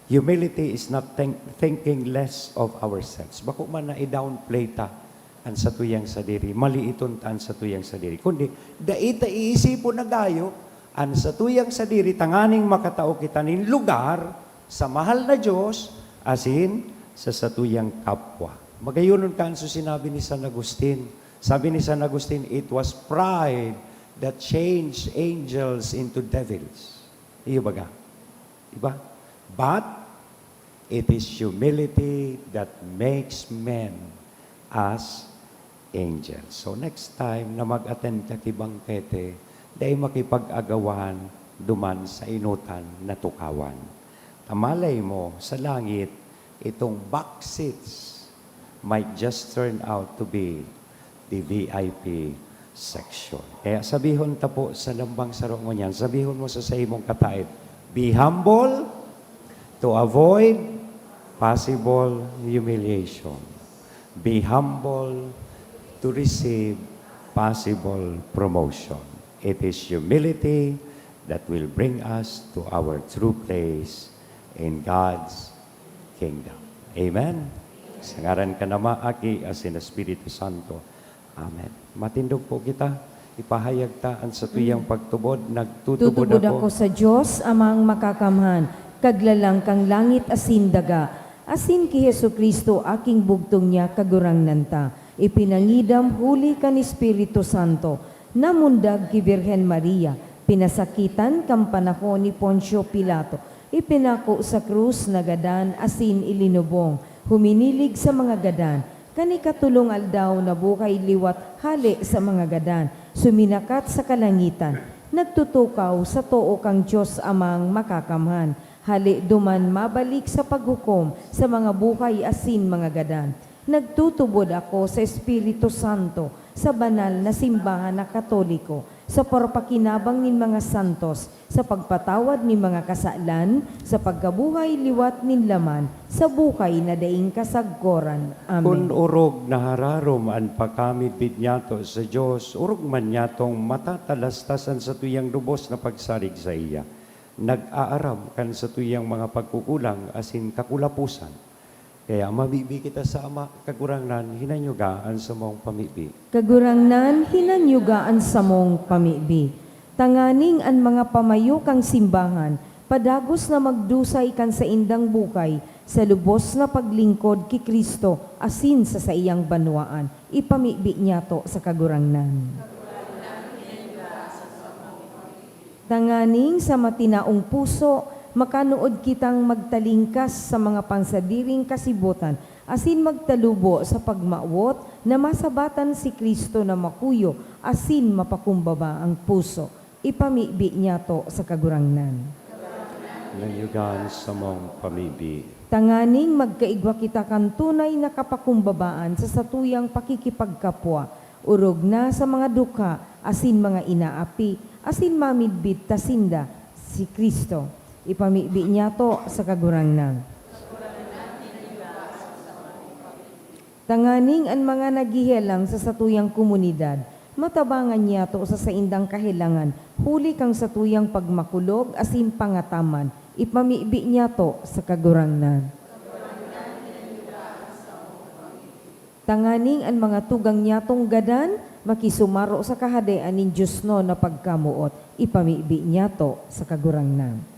Speaker 5: Humility is not thinking less of ourselves. Bako man na i-downplay ta ang sa tuyang sadiri, maliiton ta ang sa tuyang sadiri. Kundi, daita iisipon na gayo, ang sa tuyang sadiri, tanganing makatao kita nin lugar sa mahal na Diyos, asin sa satuyang kapwa. Magayunon ka ang sinabi ni San Agustin. Sabi ni San Agustin, it was pride that changed angels into devils. Iyo baga? Diba? But it is humility that makes men as angels. So next time na mag-attend ka kibangkete, dahil makipag-agawan duman sa inutan na tukawan. Tamalay mo sa langit, itong back seats might just turn out to be the VIP section. Kaya sabihon ta po sa lambang sarong yan, sabihon mo sa imong kataid, be humble to avoid possible humiliation. Be humble to receive possible promotion. It is humility that will bring us to our true place in God's kingdom. Amen? Sa ngaran ka na maaki asin Espiritu Santo. Amen. Matindog po kita. Ipahayag ta ang sa tuyang pagtubod. Nagtutubod
Speaker 3: Tutubod ako
Speaker 5: ako.
Speaker 3: sa Diyos, amang makakamhan, kaglalang kang langit asin daga, asin ki Hesu Kristo aking bugtong niya kagurang nanta, ipinangidam huli kan Espiritu Santo, namundag ki Birhen Maria, pinasakitan kang panahon ni Poncio Pilato, ipinako sa krus na gadan asin ilinubong, huminilig sa mga gadan, kani katulong aldaw na bukay liwat hali sa mga gadan, suminakat sa kalangitan, nagtutukaw sa too kang Diyos amang makakamhan, hali duman mabalik sa paghukom sa mga buhay asin mga gadan. Nagtutubod ako sa Espiritu Santo, sa banal na simbahan na Katoliko, sa parapakinabang nin mga santos, sa pagpatawad ni mga kasalan, sa pagkabuhay liwat nin laman, sa bukay na daing kasaggoran.
Speaker 5: Kung
Speaker 3: Amen.
Speaker 5: urog na hararom ang pagkamit nyato sa Diyos, urog man nyatong matatalastasan sa tuyang lubos na pagsarig sa iya. Nag-aaram kan sa tuyang mga pagkukulang asin kakulapusan. Kaya mamibi kita sa Ama, kagurangnan, hinanyugaan sa mong pamibi.
Speaker 3: Kagurangnan, hinanyugaan sa mong pamibi. Tanganing an mga pamayo kang simbahan, padagos na magdusay kan sa indang bukay, sa lubos na paglingkod ki Kristo, asin sa iyang banwaan, ipamibi niya to sa kagurangnan. Tanganing sa matinaong puso, makanuod kitang magtalingkas sa mga pansadiring kasibutan, asin magtalubo sa pagmaawot na masabatan si Kristo na makuyo, asin mapakumbaba ang puso. Ipamibi niya to sa kagurangnan.
Speaker 5: Hinanyugaan sa mong pamibi.
Speaker 3: Tanganing magkaigwa kita kan tunay na kapakumbabaan sa satuyang pakikipagkapwa, urog na sa mga duka, asin mga inaapi, asin mamidbid tasinda si Kristo. Ipamibi niya to sa kagurangnan. Tanganing an mga nagihelang sa satuyang komunidad, matabangan niya to sa saindang kahilangan, huli kang satuyang pagmakulog, asin pangataman, ipamibi niya to sa kagurangnan. Tanganing ang mga tugang niyatong gadan, makisumaro sa kahadean ni Diyos no na pagkamuot, ipamibi niya to sa kagurangnan.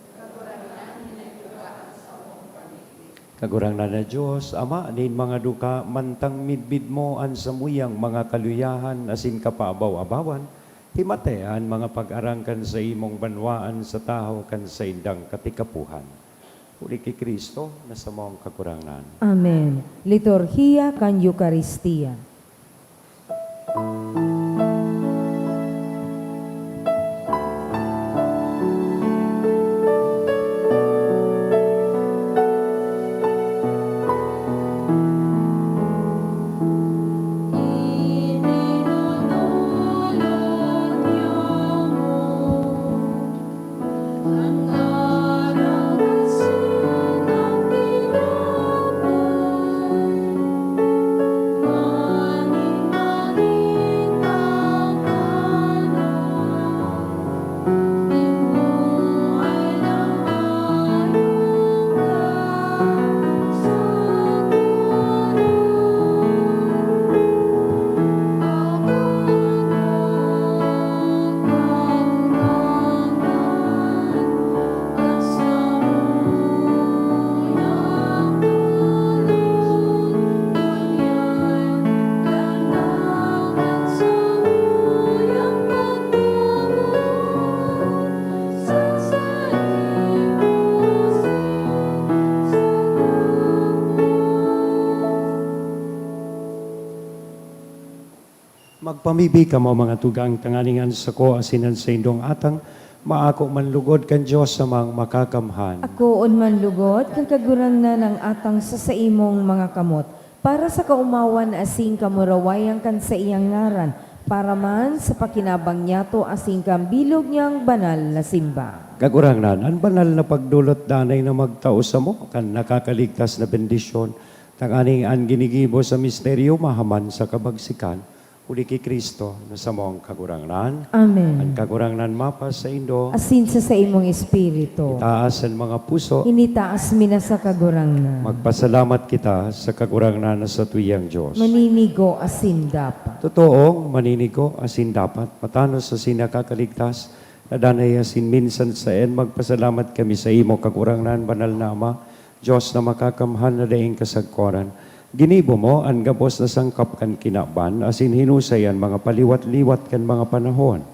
Speaker 5: Kagurangnan na Diyos, Ama, nin mga duka, mantang midbid mo an samuyang mga kaluyahan, asin kapaabaw-abawan, himatean mga pag-arangkan sa imong banwaan sa tao kan sa indang katikapuhan. Uli kay Kristo, nasa mong kagurangnan.
Speaker 3: Amen. Liturhiya kan Eucharistia.
Speaker 2: Ininunulog niyo mo ang araw at sinang tinapay, maning-maning ang kanan, di mo ay namayungan sa
Speaker 5: Magpamibi ka mo mga tugang tanganingan sa ko asinan sa indong atang, maako man lugod kan Diyos sa mga makakamhan.
Speaker 3: Ako man lugod, kang kagurangnan ng atang sa imong mga kamot, para sa kaumawan asing kamurawayang kan sa iyang ngaran, para man sa pakinabang niya to asing kang bilog niyang banal na simba.
Speaker 5: Kagurangnan, ang banal na pagdulot danay na magtao sa mo, kan nakakaligtas na bendisyon, tanganing ang ginigibo sa misteryo mahaman sa kabagsikan, uli kay Kristo na sa mong kagurangnan. Ang
Speaker 3: Amen.
Speaker 5: kagurangnan mapas sa indo,
Speaker 3: Asin sa imong espiritu,
Speaker 5: taas ang mga puso,
Speaker 3: initaas mina sa kagurangnan.
Speaker 5: magpasalamat kita sa kagurangnan na sa tuyang Diyos.
Speaker 3: Maninigo asin dapat.
Speaker 5: Totoong maninigo asin dapat, matanos sa sinakakaligtas, na danay asin minsan sa magpasalamat kami sa imo kagurangnan, banal na Ama, Diyos na makakamhan na daing kasagkoran. Ginibo mo ang gabos na sangkap kan kinaban, asin hinusay ang mga paliwat-liwat kan mga panahon.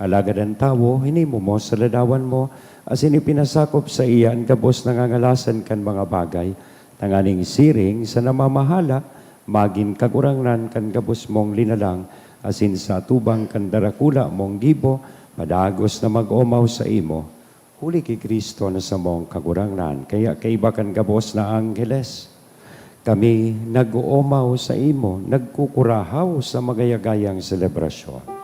Speaker 5: Alagad ang tawo, hinimo mo sa ladawan mo, asin ipinasakop sa iya ang gabos na ngangalasan kan mga bagay. Tanganing siring sa namamahala, magin kagurangnan kan gabos mong linalang, asin sa tubang kan darakula mong gibo, madagos na mag-omaw sa imo. Huli kay Kristo na sa mong kagurangnan, kaya kaiba kan gabos na anggeles. Kami nag-uumaw sa imo, nagkukurahaw sa magayagayang selebrasyon.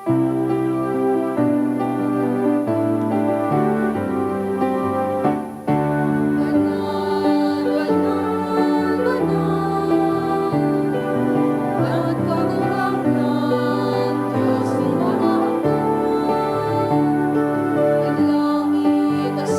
Speaker 2: Langit at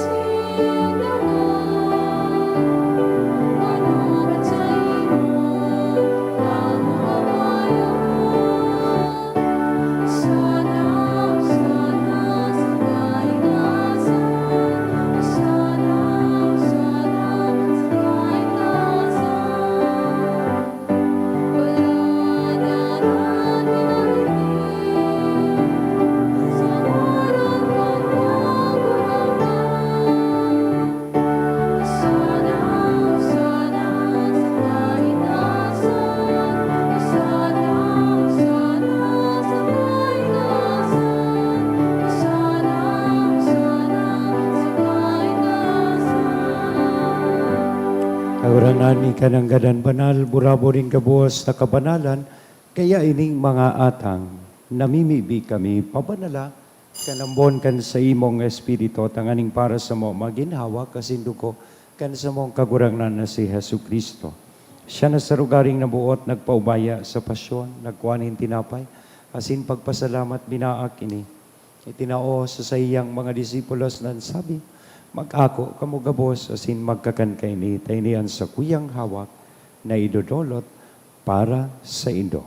Speaker 5: Tanan ikanang gadan banal, burabo rin kabuos na kabanalan, kaya ining mga atang, namimibi kami, pabanala, kanambon kan sa imong espiritu, tanganing para sa mo, maginhawa, kasinduko, kan sa mong kagurangnan na si Hesu Kristo. Siya na sa rugaring nabuot, nagpaubaya sa pasyon, nagkuhanin tinapay, asin pagpasalamat binaak ini. Itinao sa sayang mga disipulos nan sabi, mag-ako kamugabos asin magkakan kay ni taynian sa kuyang hawak na idodolot para sa Indo.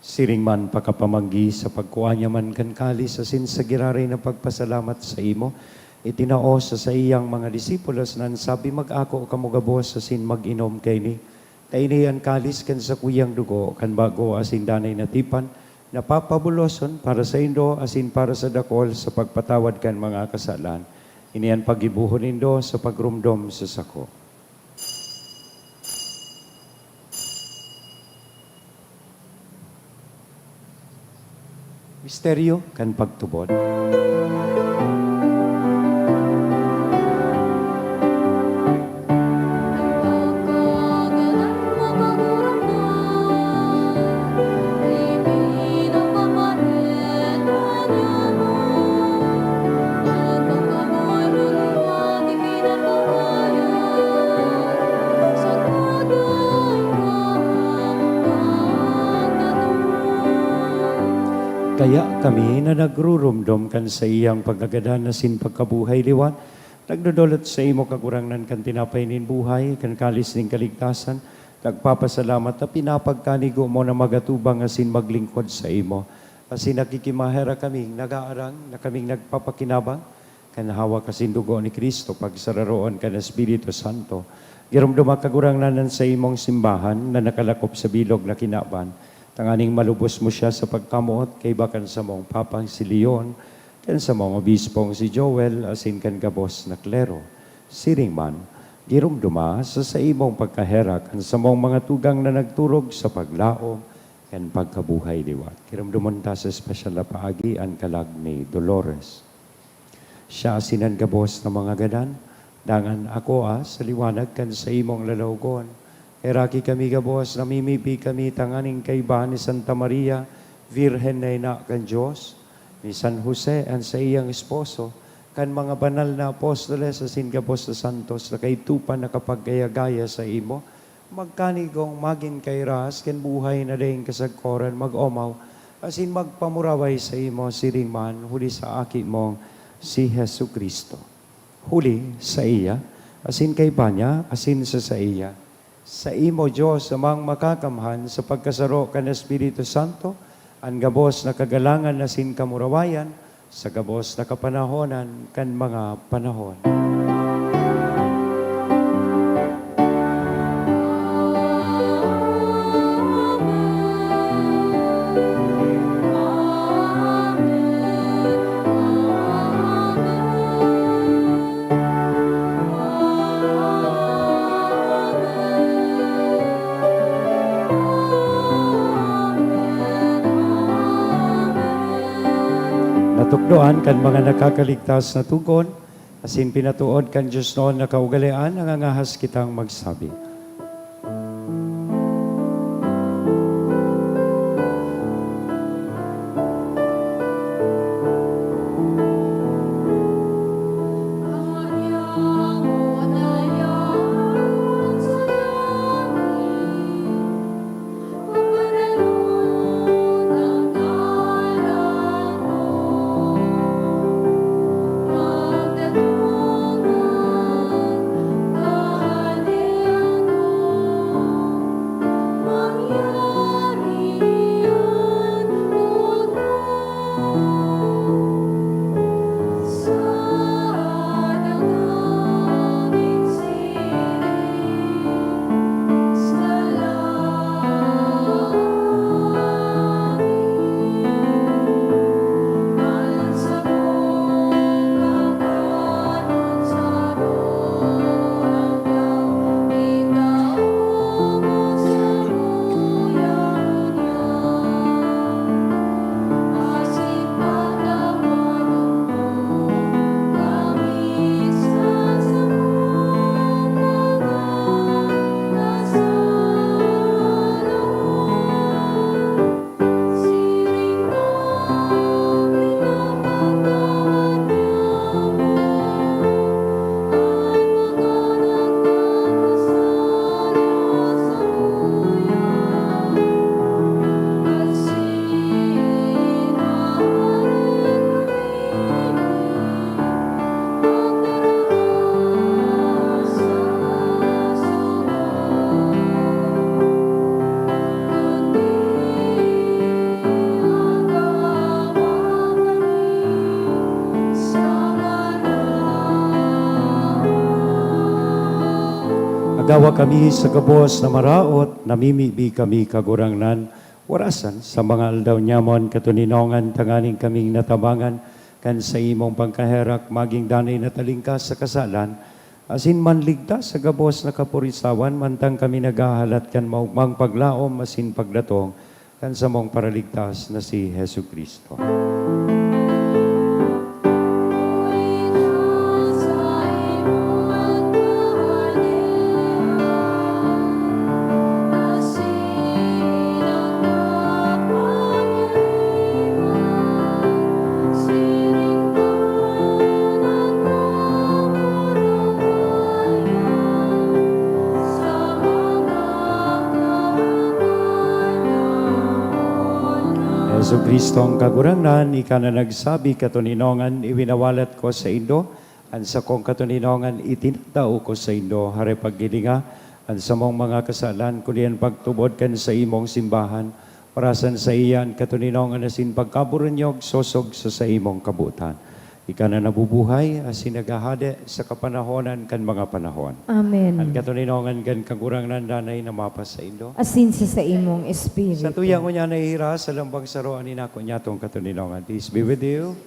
Speaker 5: Siring man pakapamanggi sa pagkuha niya man kan kalis asin sa giraray na pagpasalamat sa imo, itinao sa iyang mga disipulos nan sabi mag-ako kamugabos asin mag-inom kay ni tainian kalis kan sa kuyang dugo kan bago asin danay natipan napapabuloson para sa Indo asin para sa dakol sa pagpatawad kan mga kasalan. Inian pagibuhon Indo sa pagrumdom sa sako. Misteryo kan pagtubod. Kaya kami na nagrurumdom kan sa iyang pagkagadan na sin pagkabuhay liwan, nagdodolot sa imo kagurangnan kan tinapay nin buhay, kan kalis nin kaligtasan, nagpapasalamat na pinapagkanigo mo na magatubang asin maglingkod sa imo. Asin nakikimahera kaming nag-aarang na kaming nagpapakinabang, kan hawak asin dugo ni Kristo pagsararoon kan Espiritu Santo. Girumduma kagurangnan sa imong simbahan na nakalakop sa bilog na kinaban, tanganing malubos mo siya sa pagkamuot kay bakan sa mong papang si Leon, kan sa mong obispong si Joel, asin kan gabos na klero. Siring man, girumduma sa imong pagkahera kan sa mong mga tugang na nagturog sa paglaom, kan pagkabuhay liwat. Girumduman ta sa espesyal na paagi ang kalag ni Dolores. Siya asinan gabos na mga gadan, dangan ako sa liwanag kan sa imong lalawgon. Eraki kami gabos, namimipi kami tanganing kaiba ni Santa Maria, Virhen na ina kan Diyos, ni San Jose ang sa iyang esposo, kan mga banal na apostoles asin gabos na santos na kaitupan na kapagkaya-gaya sa imo, magkanigong magin kay ras, ken buhay na dayong kasagkoran, mag-omaw, asin magpamuraway sa imo, siring man, huli sa aki mong si Hesu Kristo. Huli sa iya, asin kay Banya, asin sa iya, sa imo Diyos amang makakamhan sa pagkasaro kan Espiritu Santo, ang gabos na kagalangan na sin kamurawayan, sa gabos na kapanahonan kan mga panahon. Natukdoan kan mga nakakaligtas na tugon, asin pinatuod kan Diyos noon na kaugalian, ang angahas kitang magsabi. Ginawa kami sa gabos na maraot, namimibi kami kagurangnan, warasan sa mga aldaw nyamon katuninongan tanganing kaming natabangan, kan sa imong pangkaherak maging danay na talingkas sa kasalan, asin man ligtas sa gabos na kapurisawan, mantang kami nagahalat kan maugmang paglaom, asin pagdatong, kan sa mong paraligtas na si Hesu Kristo. Hesu Kristo ang kagurangnan, ika na nagsabi katuninongan, iwinawalat ko sa Indo, ang sa kong katuninongan, itinatao ko sa Indo, hare paggilinga, ang sa mong mga kasalan, kulian pagtubod kan sa imong simbahan, parasan sa iyan, katuninongan asin pagkaburunyog, sosog sa imong kabutan. Ika na nabubuhay, asin nagahade sa kapanahonan kan mga panahon.
Speaker 3: Amen.
Speaker 5: Ang katuninongan kan kagurangnan danay na mapas sa Indo.
Speaker 3: Asin sa imong espiritu.
Speaker 5: Sa tuyang ko niya nahihira, sa lambang saroan ni nako niya itong katuninongan. Peace be with you.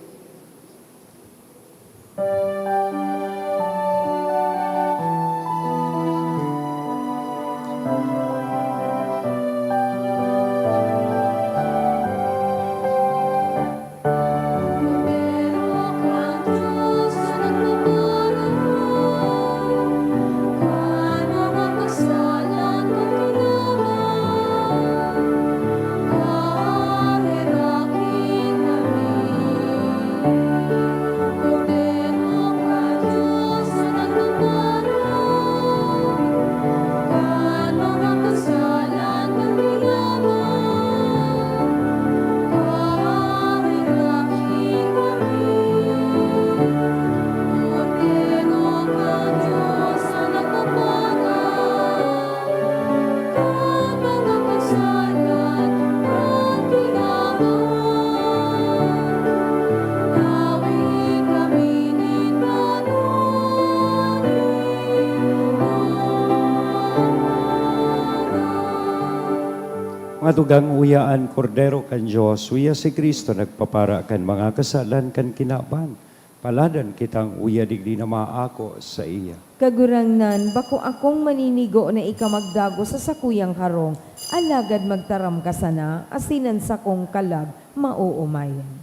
Speaker 5: Mga tugang uyaan, kordero kan Diyos, uya si Kristo nagpapara kan mga kasalan kan kinaban. Paladan kitang uya digdi na maako sa iya.
Speaker 3: Kagurangnan, bako akong maninigo na ikamagdago sa sakuyang karong, alagad magtaram ka sana, asinan sa kong kalag, mauumayan.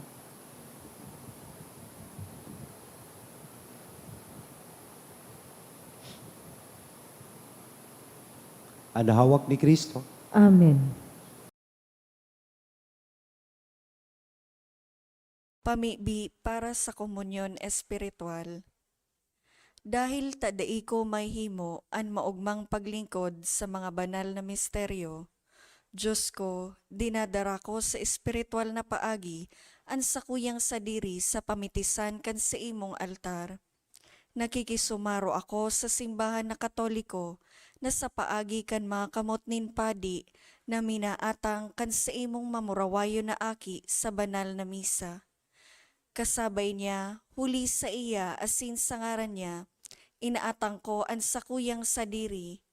Speaker 5: Ang hawak ni Kristo.
Speaker 3: Amen.
Speaker 8: Pamibi para sa komunyon espiritual. Dahil tadai ko may himo an maugmang paglingkod sa mga banal na misteryo, Diyos ko, dinadara ko sa espiritual na paagi an sakuyang sadiri sa pamitisan kan sa imong altar. Nakikisumaro ako sa simbahan na Katoliko na sa paagi kan mga kamotnin padi na minaatang kan sa imong mamurawayo na aki sa banal na misa. Kasabay niya, huli sa iya asin sa ngaran niya, inaatang ko ang sakuyang sadiri.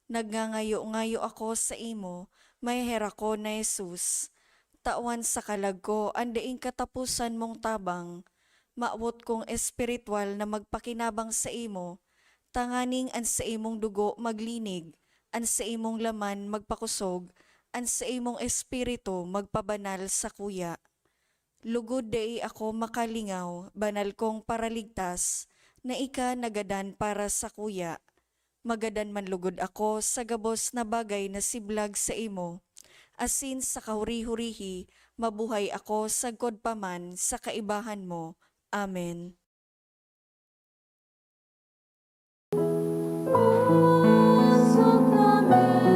Speaker 8: Nagngangayo-ngayo ako sa imo, may hera ko na Jesus. Tawan sa kalag ko, ang daing katapusan mong tabang. Maawot kong espiritual na magpakinabang sa imo, tanganing an sa imong dugo maglinig, an sa imong laman magpakusog, an sa imong espiritu magpabanal sa kuya. Lugod dai ako makalingaw, banal kong paraligtas, na ika nagadan para sa kuya. Magadan man lugod ako sa gabos na bagay na siblag sa imo. Asin sa kahuri-hurihi, mabuhay ako sa godpaman sa kaibahan mo. Amen.
Speaker 2: Hawak mo mahal.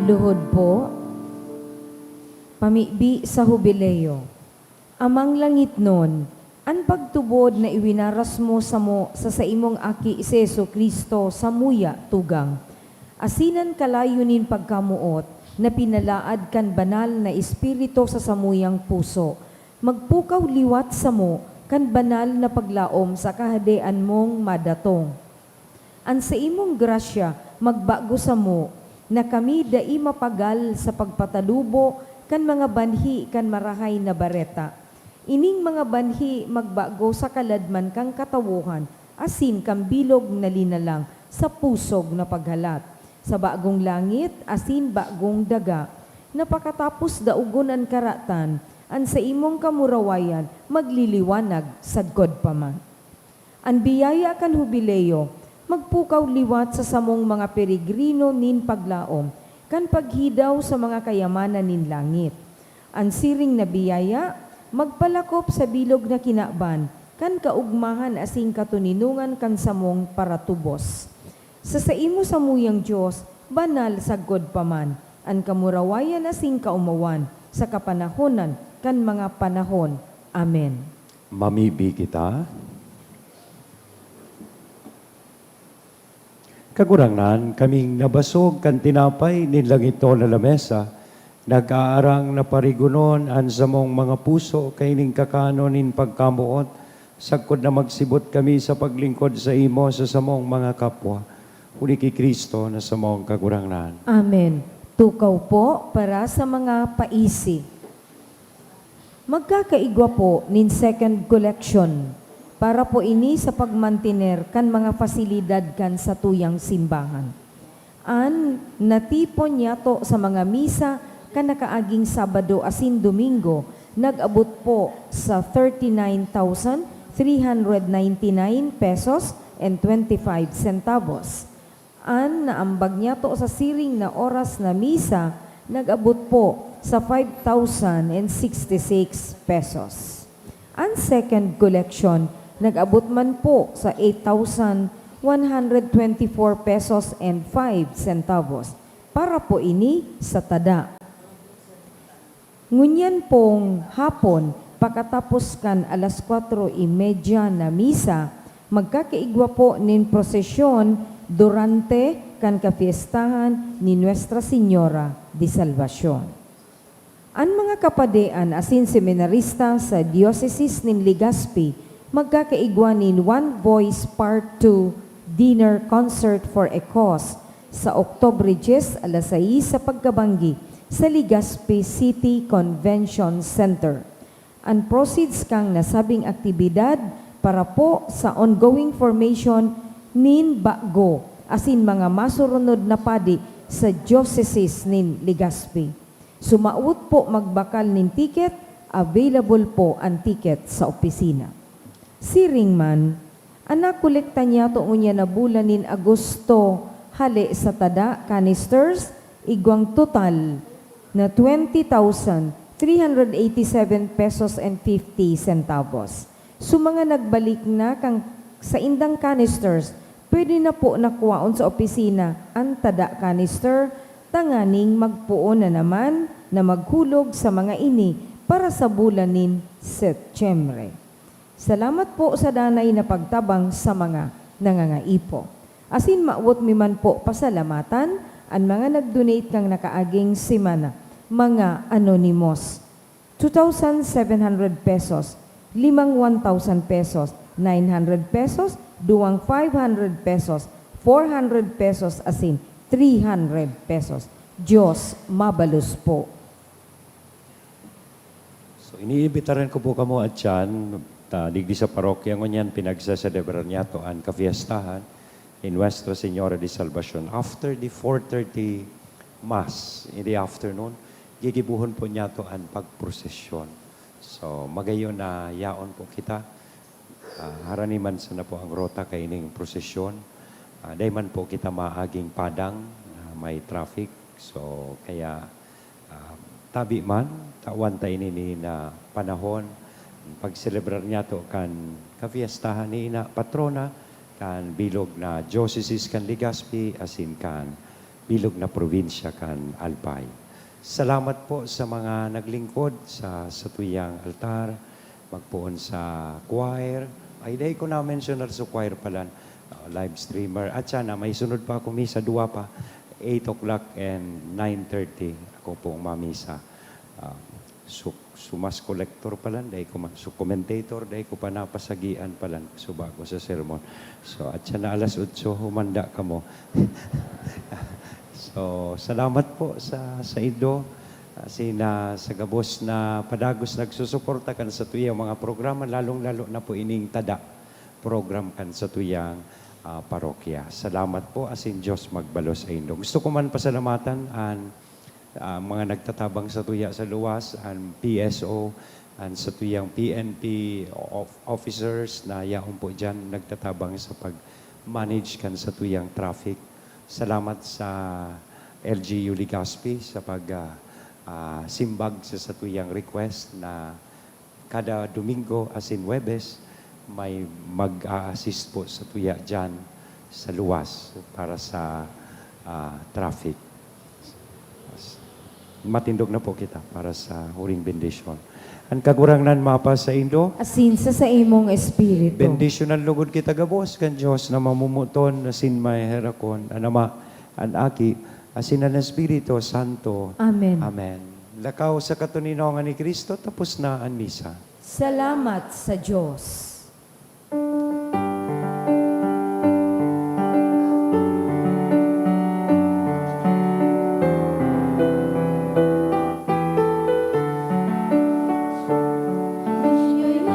Speaker 3: Luhod po, pamibi sa hubileo. Amang langit nun, an pagtubod na iwinaras mo sa imong aki Iseso Kristo sa muya tugang. Asinan kalayunin pagkamuot, na pinalaad kan banal na espiritu sa samuyang puso. Magpukaw liwat sa mo, kan banal na paglaom sa kahadean mong madatong. An sa imong grasya, magbago sa mo, na kami dai mapagal sa pagpatalubo, kan mga banhi kan marahay na bareta. Ining mga banhi magbago sa kaladman kang katawuhan, asin kang bilog na linalang sa pusog na paghalat. Sa bagong langit, asin bagong daga, napakatapos daugon ang karatan, an sa imong kamurawayan, magliliwanag sadkod pa man. An biyaya kan hubileo, magpukaw liwat sa samong mga peregrino nin paglaom, kan paghidaw sa mga kayamanan nin langit. An siring na biyaya, magpalakop sa bilog na kinaban, kan kaugmahan asing katuninungan kan samong paratubos. Sa imo samuyang Diyos, banal sagod paman, an kamurawayan asing kaumawan, sa kapanahonan kan mga panahon. Amen.
Speaker 5: Mamibi kita. Kagurangan, kaming nabasog kan tinapay nilang ito na lamesa, nag-aarang na parigunon an sa mong mga puso, kaining kakanonin pagkamuot, sagkod na magsibot kami sa paglingkod sa imo sa samong mga kapwa. Uli kay Kristo na sa mong kagurangan.
Speaker 3: Amen. Tukaw po para sa mga paisi. Magkakaigwa po nin second collection para po ini sa pagmantiner kan mga fasilidad kan sa tuyang simbahan. An natipon yato sa mga misa kan nakaaging Sabado asin Domingo, nag-abot po sa 39,399 pesos and 25 centavos. An naambag niya to sa siring na oras na misa, nag-abot po sa 5,066 pesos. Ang second collection, nag-abot man po sa 8,124 pesos and 5 centavos para po ini sa tada. Ngunyan pong hapon, pagkatapos kan alas 4:30 na misa, magkakaigwa po nin prosesyon durante kan kapiestahan ni Nuestra Señora de Salvación. Ang mga kapadean asin seminarista sa Diocese nin Legazpi magkakaigwa nin One Voice Part 2 Dinner Concert for a Cause sa Oktobre 10 alas 6 sa Pagkabanggi sa Legazpi City Convention Center. Ang proceeds kang nasabing aktibidad para po sa ongoing formation nin Bago, asin mga masurunod na padi sa Diocese nin Legazpi. Sumaut po magbakal nin ticket, available po ang ticket sa opisina. Siring man, anak kolekta niya to unya na bulan nin Agosto, hali sa tada canisters, igwang total na 20,387 pesos and 50 centavos. So mga nagbalik na kang sa indang canisters, pwede na po nakuwaon sa opisina ang tada canister, tanganing magpuon na naman na maghulog sa mga ini para sa bulanin Setyembre. Salamat po sa danay na pagtabang sa mga nangangaipo. Asin maawot mi man po pasalamatan ang mga nag-donate kang nakaaging simana, mga anonymous. 2,700 pesos, 1,000 pesos, 900 pesos, 500 pesos, 400 pesos asin 300 pesos. Diyos mabalus po.
Speaker 5: So iniimbitaran ko po kamo at yan, digdi sa parokya ngunyan pinagsaselebrar niya to ang kafiestahan in Nuestra Señora de Salvación. After the 4:30 Mass in the afternoon, gigibuhon po niya to ang pagprosesyon. So magayon na yaon po kita. Haraniman sana po ang rota kaining prosesyon. Dahil man po kita maaging padang, may traffic. So kaya tabi man, tawan tayo nini na panahon, pagselebrar niya to kan kafiestahan ni ina patrona, kan bilog na Diocese kan Legazpi, asin kan bilog na probinsya kan Albay. Salamat po sa mga naglingkod sa tuyang altar, magpuon sa choir. Ay, dahil ko na-mention sa choir pala, live streamer. At sana, may sunod pa ako misa, 2 pa, 8 o'clock and 9:30. Ako po mamisa. Sumas collector pala, dahil ko commentator, dahil ko pa napasagian pala, suba ko sa sermon. So, at sana alas 8, humanda ka mo. So, salamat po sa Ido. Sa gabos na padagos nagsusuporta kan sa tuyang mga programa, lalong-lalo na po ining tada program kan sa tuyang parokya. Salamat po, asin Diyos magbalo sa Indo. Gusto ko man pasalamatan ang mga nagtatabang sa tuya sa luwas, ang PSO, ang sa tuyang PNP officers na yaon po dyan nagtatabang sa pag-manage kan sa tuyang traffic. Salamat sa LGU Legazpi sa simbag sa tuyang request na kada Domingo as in Webes may mag-assist po sa tuya dyan sa luwas para sa traffic. Matindog na po kita para sa huring bendisyon. Ang kagurangnan mapa sa Indo,
Speaker 3: Asin sa imong espiritu.
Speaker 5: bendisyon ang lugod kita gabos kan Diyos na mamumuton na sin may herakon, anama, an aki, asin ang Espiritu Santo.
Speaker 3: Amen.
Speaker 5: Amen. Lakaw sa katuninongan ni Kristo, tapos na ang misa.
Speaker 3: Salamat sa Diyos.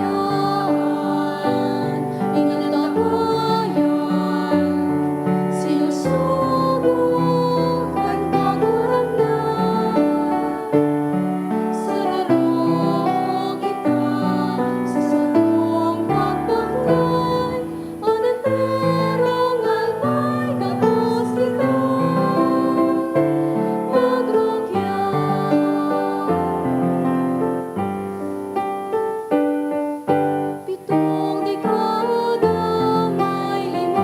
Speaker 2: Biyayaan, inalalayan, sinusubok ang kagurangan. Sararong kita sa satong pagpapay, anandarong albay kapos kita, magrokya. Pitong dekada may 5,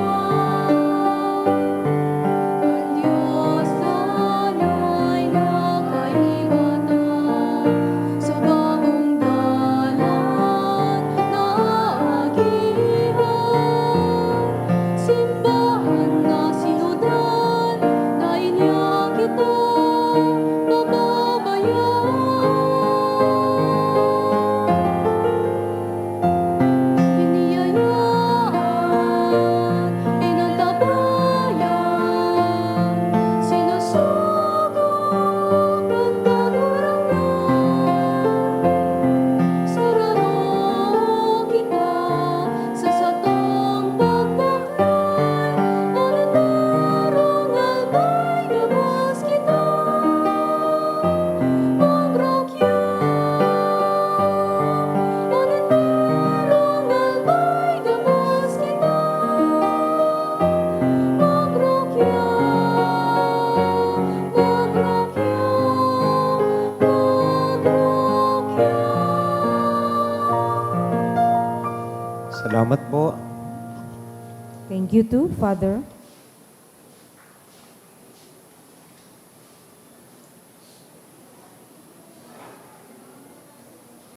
Speaker 2: ang Diyos sana'y nakaingatan sa bagong dalan na agihan. Simbahan na sinudan na inya kita pababayaan. Biniyayaan, inantabayan, sinusubok ang kagurangan. Sararong kita sa satong pagpapay, anandarong albay gabos kita, magrokya. Anandarong albay gabos kita, magrokya, magrokya, magrokya.
Speaker 5: Salamat po.
Speaker 3: Thank you too, Father.